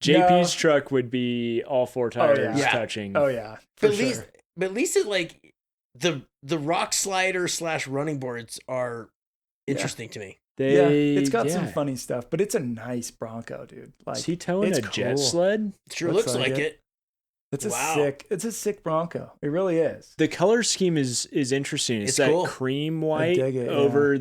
JP's truck would be all 4 tires touching. Oh yeah, but at least it like the rock slider / running boards are interesting to me. It's got some funny stuff, but it's a nice Bronco, dude. Like, is he towing a jet sled? It sure looks like it. It's a sick Bronco. It really is. The color scheme is interesting. It's that cool. cream white over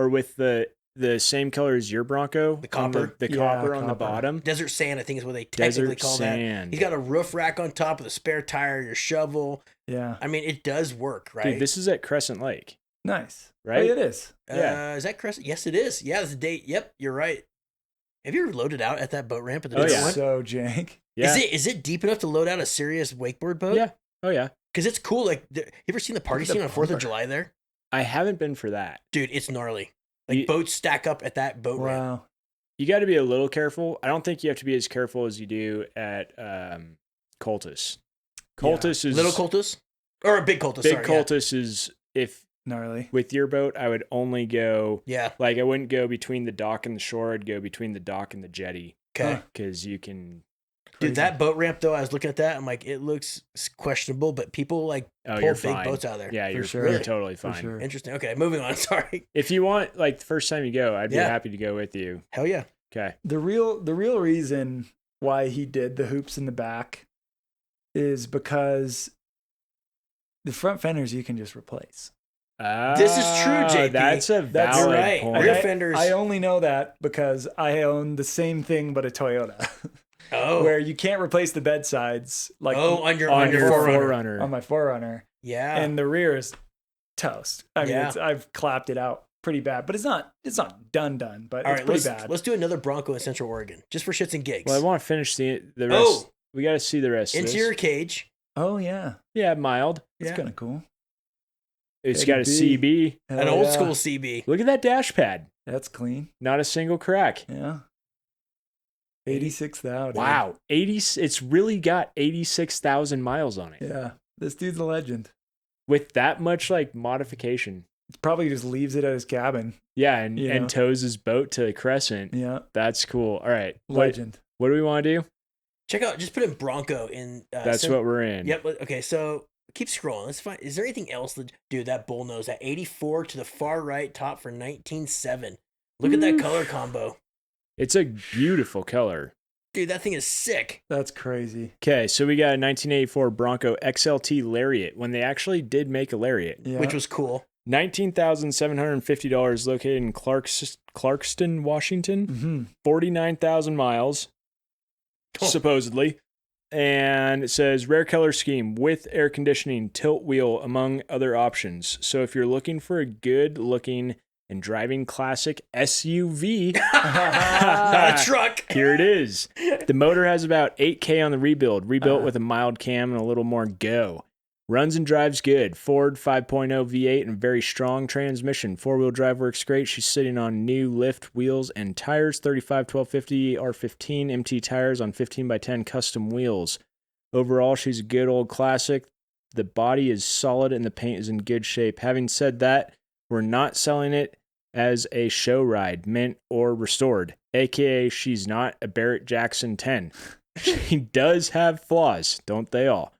with the same color as your Bronco. The copper. The copper on the bottom. Desert sand, I think is what they technically call that. He's got a roof rack on top with a spare tire, your shovel. Yeah. I mean, it does work, right? Dude, this is at Crescent Lake. Nice. Right? Oh, it is. Is that Crescent? Yes, it is. Yeah, that's the date. Yep, you're right. Have you ever loaded out at that boat ramp at the one? So jank. Yeah. Is it deep enough to load out a serious wakeboard boat? Yeah. Oh, yeah. Because it's cool. Like, you ever seen the party scene on 4th of July there? I haven't been for that. Dude, it's gnarly. Like, boats stack up at that boat ramp. Wow. You got to be a little careful. I don't think you have to be as careful as you do at Cultus. Cultus is... Little Cultus? Or a big Cultus, Big Cultus is... If gnarly. With your boat, I would only go... Yeah. Like, I wouldn't go between the dock and the shore. I'd go between the dock and the jetty. Okay. Because you can... Dude, that boat ramp, though, I was looking at that. I'm like, it looks questionable, but people, like, pull big boats out of there. Yeah, you're totally fine. Sure. Interesting. Okay, moving on. Sorry. If you want, like, the first time you go, I'd be happy to go with you. Hell yeah. Okay. The real reason why he did the hoops in the back is because the front fenders you can just replace. This is true, JP. That's a valid point. Rear fenders. I only know that because I own the same thing but a Toyota. Oh. Where you can't replace the bed sides like on your 4Runner. On my 4Runner. Yeah. And the rear is toast. I mean, I've clapped it out pretty bad, but it's not done, but it's pretty bad. Let's do another Bronco in Central Oregon, just for shits and gigs. Well, I want to finish the rest. Oh. We got to see the rest. Interior cage. Oh, yeah. Yeah, mild. It's kind of cool. It's got a CB. An old school CB. Look at that dash pad. That's clean. Not a single crack. Yeah. 86,000. Wow. It's really got 86,000 miles on it. Yeah. This dude's a legend. With that much like modification. Probably just leaves it at his cabin. Yeah, and tows his boat to Crescent. Yeah. That's cool. All right. Legend. What do we want to do? Check out, just put in Bronco in. That's what we're in. Yep. Okay, so keep scrolling. Let's find. Is there anything else? Dude, that bullnose, that 84 to the far right top for 19.7. Look at that color combo. It's a beautiful color. Dude, that thing is sick. That's crazy. Okay, so we got a 1984 Bronco XLT Lariat when they actually did make a Lariat. Yeah. Which was cool. $19,750 located in Clarkston, Washington. Mm-hmm. 49,000 miles, supposedly. And it says rare color scheme with air conditioning, tilt wheel, among other options. So if you're looking for a good looking and driving classic SUV, not a truck. Here it is. The motor has about 8K on the rebuilt with a mild cam and a little more go. Runs and drives good. Ford 5.0 V8 and very strong transmission. 4-wheel drive works great. She's sitting on new lift wheels and tires. 35 1250 R15 MT tires on 15x10 custom wheels. Overall, she's a good old classic. The body is solid and the paint is in good shape. Having said that, we're not selling it as a show ride, mint or restored, aka she's not a Barrett Jackson 10. She does have flaws, don't they all?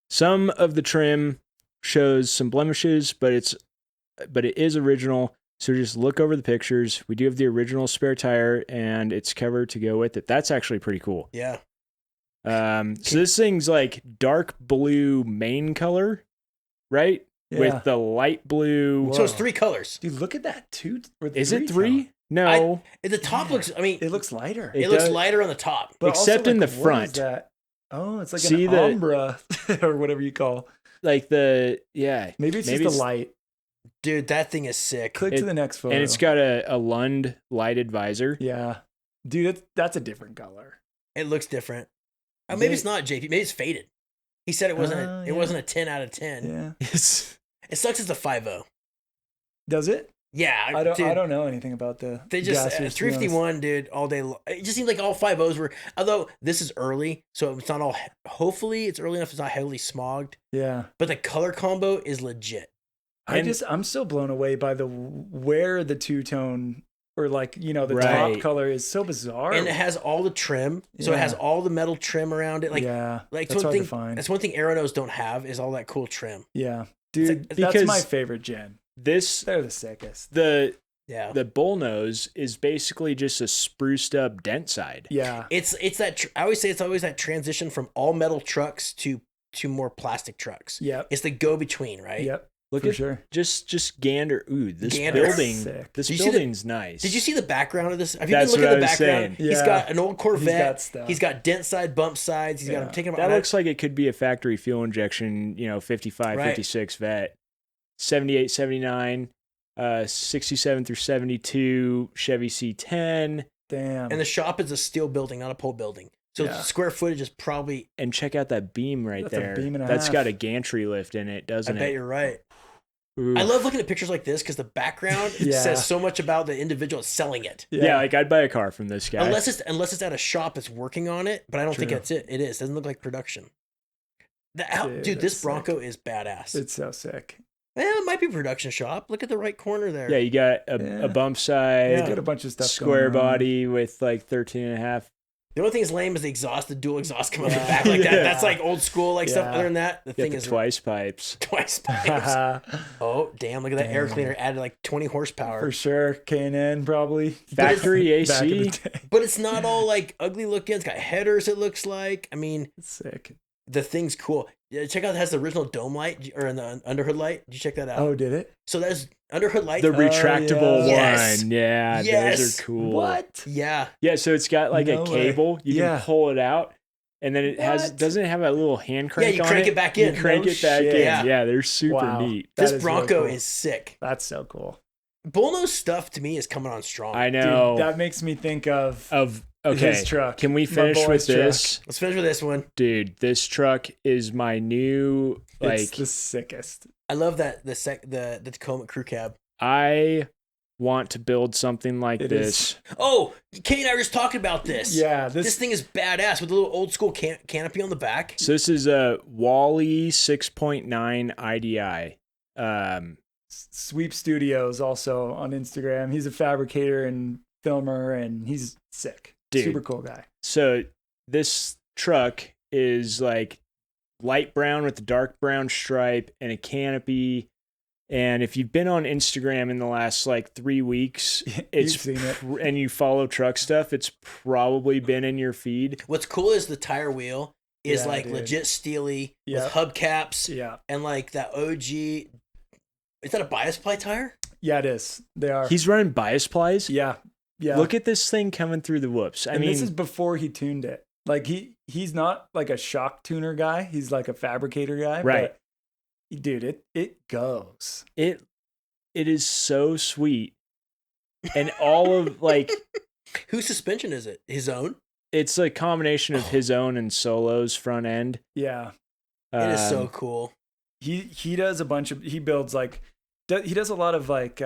Some of the trim shows some blemishes, but it is original. So just look over the pictures. We do have the original spare tire and its cover to go with it. That's actually pretty cool. Yeah. So this thing's like dark blue main color, right? Yeah. With the light blue. Whoa. So it's 3 colors. Dude, look at that too. Is it 3? No. The top looks, it looks lighter. It looks lighter on the top. But except also, in like, the front. What is that? Oh, it's like an Umbra or whatever you call. Like maybe it's just the light. Dude, that thing is sick. Click to the next photo. And it's got a Lund lighted visor. Yeah. Dude, that's a different color. It looks different. Oh, maybe it's not, JP. Maybe it's faded. He said it wasn't. It wasn't a 10 out of 10. Yeah. It sucks. It's a 5.0. Does it? Yeah, I dude, don't know anything about the they just gassers, to be 351, dude, all day long. It just seems like all 5.0s were. Although this is early, so it's not all. Hopefully, it's early enough. It's not heavily smogged. Yeah. But the color combo is legit. I'm still blown away by where the two-tone or like, you know, the Right. top color is so bizarre. And it has all the trim, so it has all the metal trim around it. Like, yeah, like that's one hard thing. to find. That's one thing Aeronos don't have is all that cool trim. Yeah, dude, like- that's because my favorite gen. This They're the sickest. the Yeah, the bullnose is basically just a spruced up dent side. Yeah, it's that. I always say it's always that transition from all metal trucks to more plastic trucks. yep, It's the go between, right? yep. Look for at sure. just gander. Ooh, this Gander. building. Sick. This Did you see building's nice. Did you see the background of this? Have you That's been looking at what the I was background? saying. He's Yeah. got an old Corvette. stuff. He's got dent side, bump sides. He's got Yeah. him taking them. That looks like it could be a factory fuel injection, 55, Right. 56 vet. 78, 79, 67 through 72, Chevy C10. Damn. And the shop is a steel building, not a pole building. So Yeah. square footage is probably. And check out that beam right That's a there. beam and a That's half. got a gantry lift in it, I doesn't bet it? you're right. Ooh. I love looking at pictures like this because the background Yeah. says so much about the individual selling it. Yeah, like I'd buy a car from this guy. Unless it's at a shop that's working on it, but I don't think True. that's it. It is. Doesn't look like production. Dude, Dude, this that's Bronco is badass. it's so sick. It might be a production shop. Look at the right corner there. yeah, you got Yeah. a bump He's side, got a bunch of stuff. square going on. body with like 13 and a half. The only thing that's lame is the exhaust, the dual exhaust coming out the Yeah. back like that. Yeah. That's like old school like stuff. Yeah. Other than that, the You thing got is the twice pipes. twice pipes. Oh, damn, look at that air Damn. cleaner added like 20 horsepower. For sure. K&N probably. Factory Back in the AC. day. But it's not all like ugly looking. It's got headers, it looks like. I mean, Sick. the thing's cool. Yeah, check out, it has the original dome light or the underhood light. Did you check that out? Oh, did it? So that's underhood light. The retractable Yes. one. Yeah, Yes. those are cool. What? Yeah. Yeah, so it's got like No a way. cable. You Yeah. can pull it out. And then it has What? doesn't it have a little hand crank you on crank it? it back in. You crank No it back shit. in. Yeah. Yeah, they're super Wow. neat. That This is really Bronco cool. is sick. That's so cool. Bullnose stuff to me is coming on strong. I know. Dude, that makes me think of Okay. his truck. Can we My finish with boy's truck. this? Let's finish with this one. Dude, this truck is my new It's the sickest. I love that the Tacoma crew cab. I want to build something like It this. Oh, Kate and I were just talking about this. Yeah, This thing is badass with the little old school canopy on the back. So this is a Wally 6.9 IDI. Sweep Studios also on Instagram. He's a fabricator and filmer, and he's sick. Dude. Super cool guy. So this truck is like light brown with a dark brown stripe and a canopy. And if you've been on Instagram in the last like 3 weeks, it's You've seen it. and you follow truck stuff, it's probably been in your feed. What's cool is the tire wheel is Yeah, like dude. legit steely Yeah. with hubcaps Yeah. and like that OG. Is that a bias ply tire? Yeah, it is. They are. He's running bias plies. yeah. Yeah. Look at this thing coming through the whoops. I and mean, this is before he tuned it. Like he's not like a shock tuner guy. He's like a fabricator guy. Right. But, dude, it goes. it is so sweet. And all of like Whose suspension is it? His own? it's a combination of his own and Solo's front end. Yeah. It is so Um, cool. He does a bunch of he builds like he does a lot of like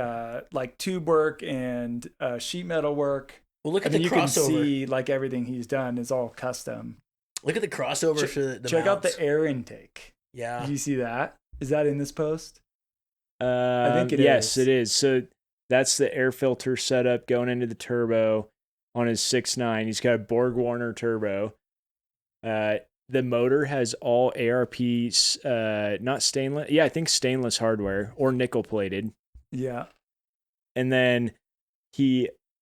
tube work and sheet metal work. Well, look I at mean, the you can crossover. see like everything he's done is all custom. Look at the crossover Check- for the Check out mounts. the air intake. Yeah. Did you see that? Is that in this post? think it yes, is. it is. So that's the air filter setup going into the turbo on his 6.9. He's got a Borg Warner turbo. The motor has all ARPs, not stainless. Yeah, I think stainless hardware or nickel plated. Yeah. And then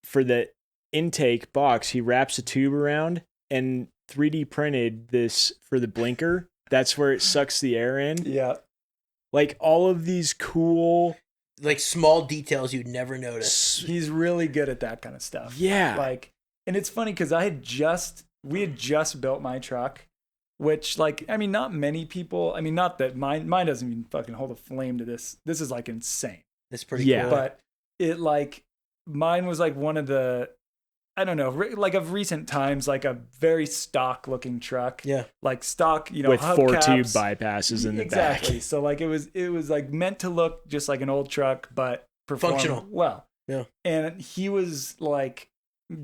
for the intake box, he wraps a tube around and 3D printed this for the blinker. That's where it sucks the air in. Yeah. Like all of these cool, Like small details you'd never notice. He's really good at that kind of stuff. yeah. Like, and it's funny because we had just built my truck, which like, I mean, not many people, I mean, not that mine doesn't even fucking hold a flame to this. This is like insane. It's pretty Yeah. cool. But it like, mine was like one of the, I don't know, like of recent times, like a very stock looking truck. Yeah. Like stock, you know, with 4 hubcaps. tube bypasses in the Exactly. back. So like it was like meant to look just like an old truck, but perform Functional. well. Yeah. And he was like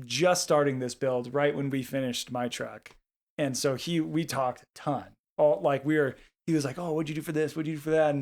just starting this build right when we finished my truck. And so we talked a ton. He was like, oh, what'd you do for this? What'd you do for that?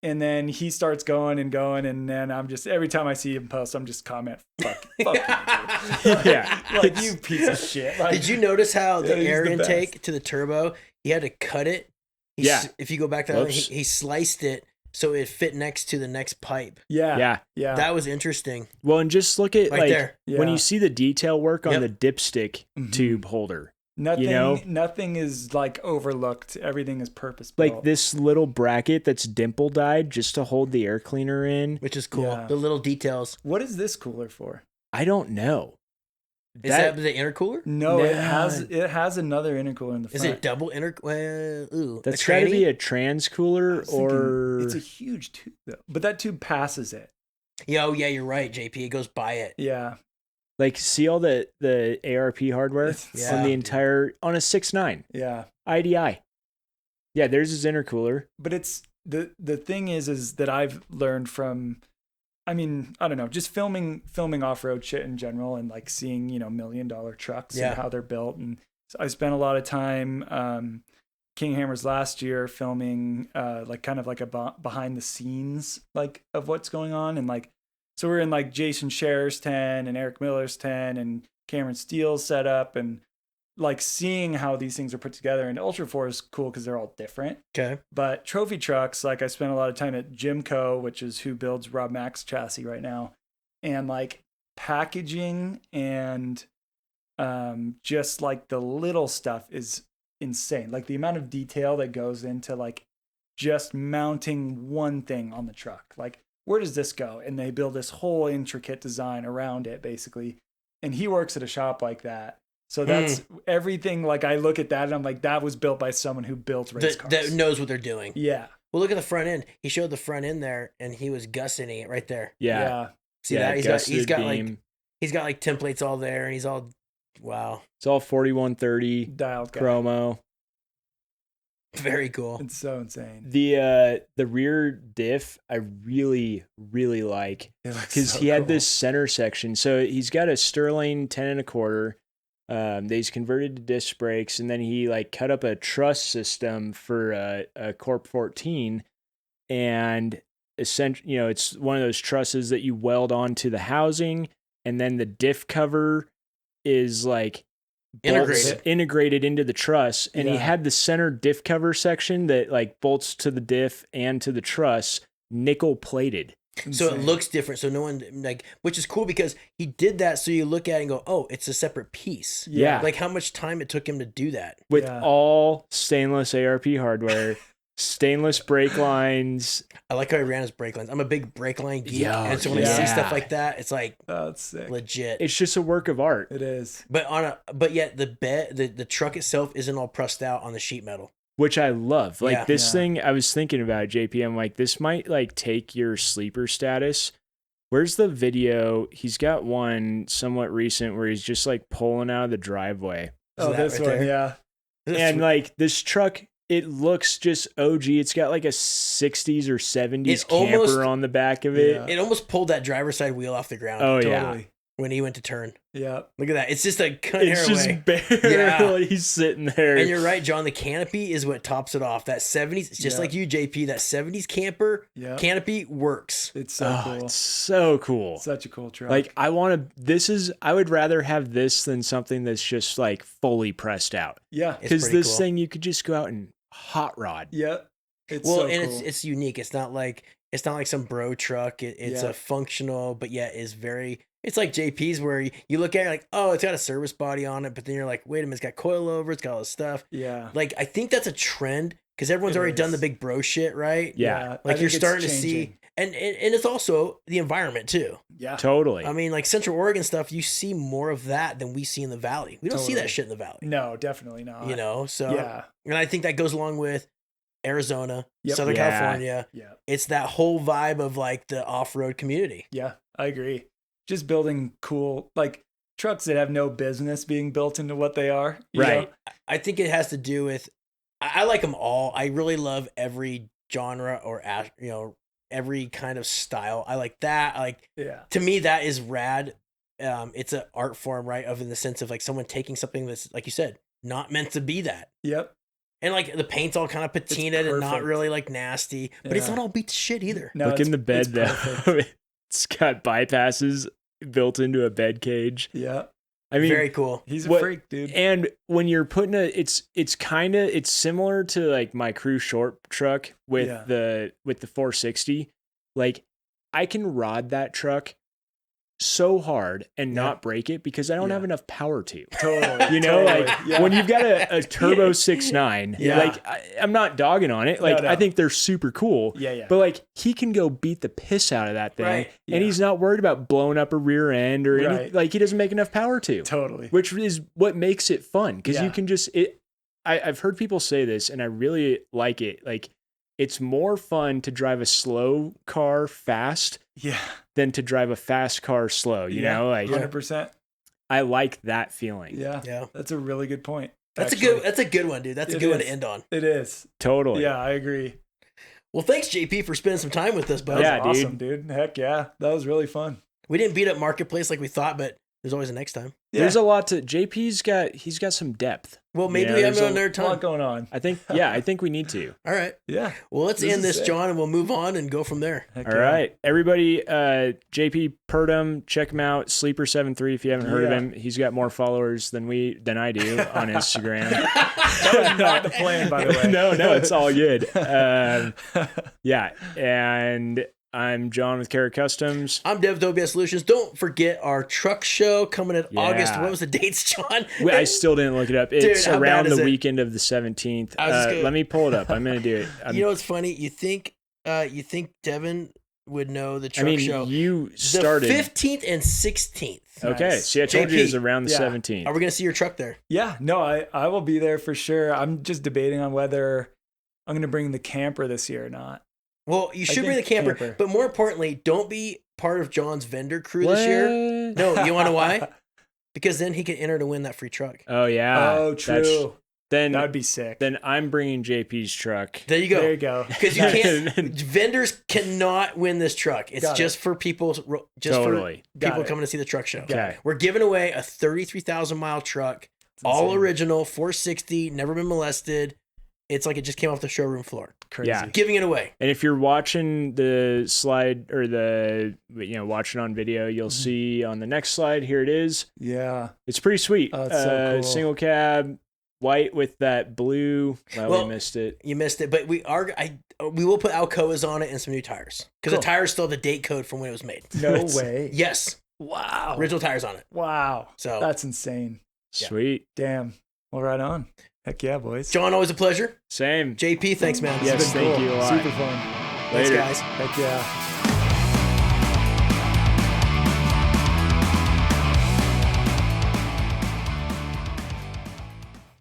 And then he starts going, and then I'm just, every time I see him post, I'm just comment, fuck you, dude. Yeah. Like, you piece of shit. Like, Did you notice how the he's air the intake best. to the turbo, he had to cut it? If you go back to he sliced it so it fit next to the next pipe. Yeah. That was interesting. Well, and just look at Right there. when you see the detail work on Yep. the dipstick tube holder. Nothing is like overlooked. Everything is purpose built. Like this little bracket that's dimple dyed just to hold the air cleaner in. Which is cool. Yeah. The little details. What is this cooler for? I don't know. Is that the intercooler? No, it has another intercooler in the front. Is it double intercooler? That's got to be a trans cooler or... It's a huge tube though. But that tube passes it. Yeah, you're right, JP. It goes by it. Yeah. Like, see all the ARP hardware from the entire... On a 6.9. Yeah. IDI. Yeah, there's his intercooler. But it's... The thing is that I've learned from... I mean, I don't know, just filming off-road shit in general and like seeing, $1 million trucks and how they're built. And so I spent a lot of time King Hammers last year filming like kind of like a behind the scenes like of what's going on. And like, so we're in like Jason Scherer's 10 and Eric Miller's 10 and Cameron Steele's setup and like seeing how these things are put together. And Ultra 4 is cool because they're all different. Okay. But trophy trucks, like I spent a lot of time at Jimco, which is who builds Rob Mack's chassis right now. And like packaging and just like the little stuff is insane. Like the amount of detail that goes into like just mounting one thing on the truck. Like, where does this go? And they build this whole intricate design around it basically. And he works at a shop like that. So that's everything. Like I look at that and I'm like, that was built by someone who built race cars. That knows what they're doing. Yeah. Well, look at the front end. He showed the front end there, and he was gussing it right there. Yeah. See that? He's got like templates all there, and he's all wow. It's all 4130 dialed chromo. Very cool. It's so insane. The rear diff I really like because he had this center section. So he's got a Sterling 10 1/4. That he's converted to disc brakes, and then he like cut up a truss system for a Corp 14, and essentially, it's one of those trusses that you weld onto the housing, and then the diff cover is like integrated into the truss, and he had the center diff cover section that like bolts to the diff and to the truss nickel plated. So it looks different. So no one which is cool because he did that. So you look at it and go, oh, it's a separate piece. Yeah. Like how much time it took him to do that with all stainless ARP hardware, stainless brake lines. I like how he ran his brake lines. I'm a big brake line geek. And so when I see stuff like that, it's like, that's sick. Legit. It's just a work of art. It is. But yet the truck itself isn't all pressed out on the sheet metal. Which I love. Like this thing, I was thinking about it, JP. I'm like, this might like take your sleeper status. Where's the video? He's got one somewhat recent where he's just like pulling out of the driveway. Oh, this one, yeah. And like this truck, it looks just OG. It's got like a 60s or 70s camper on the back of it. Yeah. It almost pulled that driver's side wheel off the ground. Oh, totally. yeah. When he went to turn. Yeah. Look at that. It's just a cut It's just away. barely he's sitting there. And you're right, John. The canopy is what tops it off. That 70s, it's just like you, JP, that 70s camper canopy works. It's so cool. It's so cool. Such a cool truck. Like I would rather have this than something that's just like fully pressed out. Yeah. Because this thing you could just go out and hot rod. Yeah. It's well, so and cool. it's unique. It's not like some bro truck. It's a functional, but yet is very. It's like JP's where you look at it like, oh, it's got a service body on it, but then you're like, wait a minute, it's got coilover, it's got all this stuff. Yeah. Like I think that's a trend because everyone's already done the big bro shit, right? Yeah. Like you're starting to see, and it's also the environment too. Yeah. Totally. I mean, like Central Oregon stuff, you see more of that than we see in the Valley. We don't see that shit in the Valley. No, definitely not. So and I think that goes along with Arizona, Southern California. Yeah. It's that whole vibe of like the off-road community. Yeah, I agree. Just building cool, like trucks that have no business being built into what they are. You know? I think it has to do with, I like them all. I really love every genre or, every kind of style. I like that. Yeah. To me, that is rad. It's an art form, right? Of in the sense of like someone taking something that's, like you said, not meant to be that. Yep. And like the paint's all kind of patinaed and not perfect. really like nasty, but it's Yeah. not all beat to shit either. No, Look in the bed it's though. perfect. It's got bypasses built into a bed cage. Yeah. I mean, Very cool. He's a what- freak, dude. And when you're putting it's similar to like my crew short truck with Yeah. the 460. Like I can rod that truck so hard and not break it because I don't Yeah. have enough power to. Totally. You know, totally. like Yeah. when you've got a turbo 6.9, Yeah. like I'm not dogging on it. Like No. I think they're super cool. Yeah. But like he can go beat the piss out of that thing, Right. and he's not worried about blowing up a rear end or any, Right. like he doesn't make enough power to. Totally. Which is what makes it fun because you Yeah. can just I've heard people say this and I really like it. Like it's more fun to drive a slow car fast Yeah. than to drive a fast car slow. You know, like 100%. I like that feeling. Yeah. Yeah. That's a really good point. That's actually. a good one, dude. That's a It good one to is. end on. It is. Totally. Yeah, I agree. Well, thanks, JP, for spending some time with us, bud. Yeah, That was awesome, dude. Heck yeah. That was really fun. We didn't beat up Marketplace like we thought, but there's always a next time. Yeah. There's a lot to JP's got some depth. Well, maybe Yeah, we have there's another a lot time. going on. I think we need to. All right. Yeah. Well, let's This end is this, sick. John, and we'll move on and go from there. Heck All yeah. right. Everybody, JP Purdom, check him out. Sleeper.7.3 if you haven't heard of Yeah. him. He's got more followers than I do on Instagram. That was not the plan, by the way. no, it's all good. Yeah. And I'm John with Carrick Customs. I'm Dev with OBS Solutions. Don't forget our truck show coming in Yeah. August. What was the dates, John? I still didn't look it up. It's Dude, how around bad is the it? weekend of the 17th. I was just gonna- Let me pull it up. I'm going to do it. You know what's funny? You think Devin would know the I truck mean, show? you The started. 15th and 16th. Okay. Nice. See, I told you it was JP. around the Yeah. 17th. Are we going to see your truck there? Yeah. No, I will be there for sure. I'm just debating on whether I'm going to bring the camper this year or not. Well, you should bring the think camper, camper. but more importantly, don't be part of John's vendor crew this year. What? No, you want to know why? Because then he can enter to win that free truck. Oh, yeah. Oh, That's- true. Then That would be sick. Then I'm bringing JP's truck. There you go. There you go. Because you can't. Vendors cannot win this truck. It's Got it. just for people. Just Totally. for Got people it. coming to see the truck show. Okay. We're giving away a 33,000 mile truck, It's all insane. original, 460, never been molested. It's like it just came off the showroom floor. Crazy. Yeah. Giving it away. And if you're watching the slide or watching on video, you'll see on the next slide, here it is. Yeah. It's pretty sweet. Oh, it's so cool. Single cab, white with that blue. Well, we missed it. You missed it, but we will put Alcoas on it and some new tires because Cool. the tires still have the date code from when it was made. No way. Yes, Wow. original tires on it. Wow. So- That's insane. Yeah. Sweet. Damn. Well, right on. Heck yeah, boys. John, always a pleasure. Same. JP, thanks, man. Yes, It's been thank cool. you a lot. Super fun. Thanks, Later. guys. Heck yeah.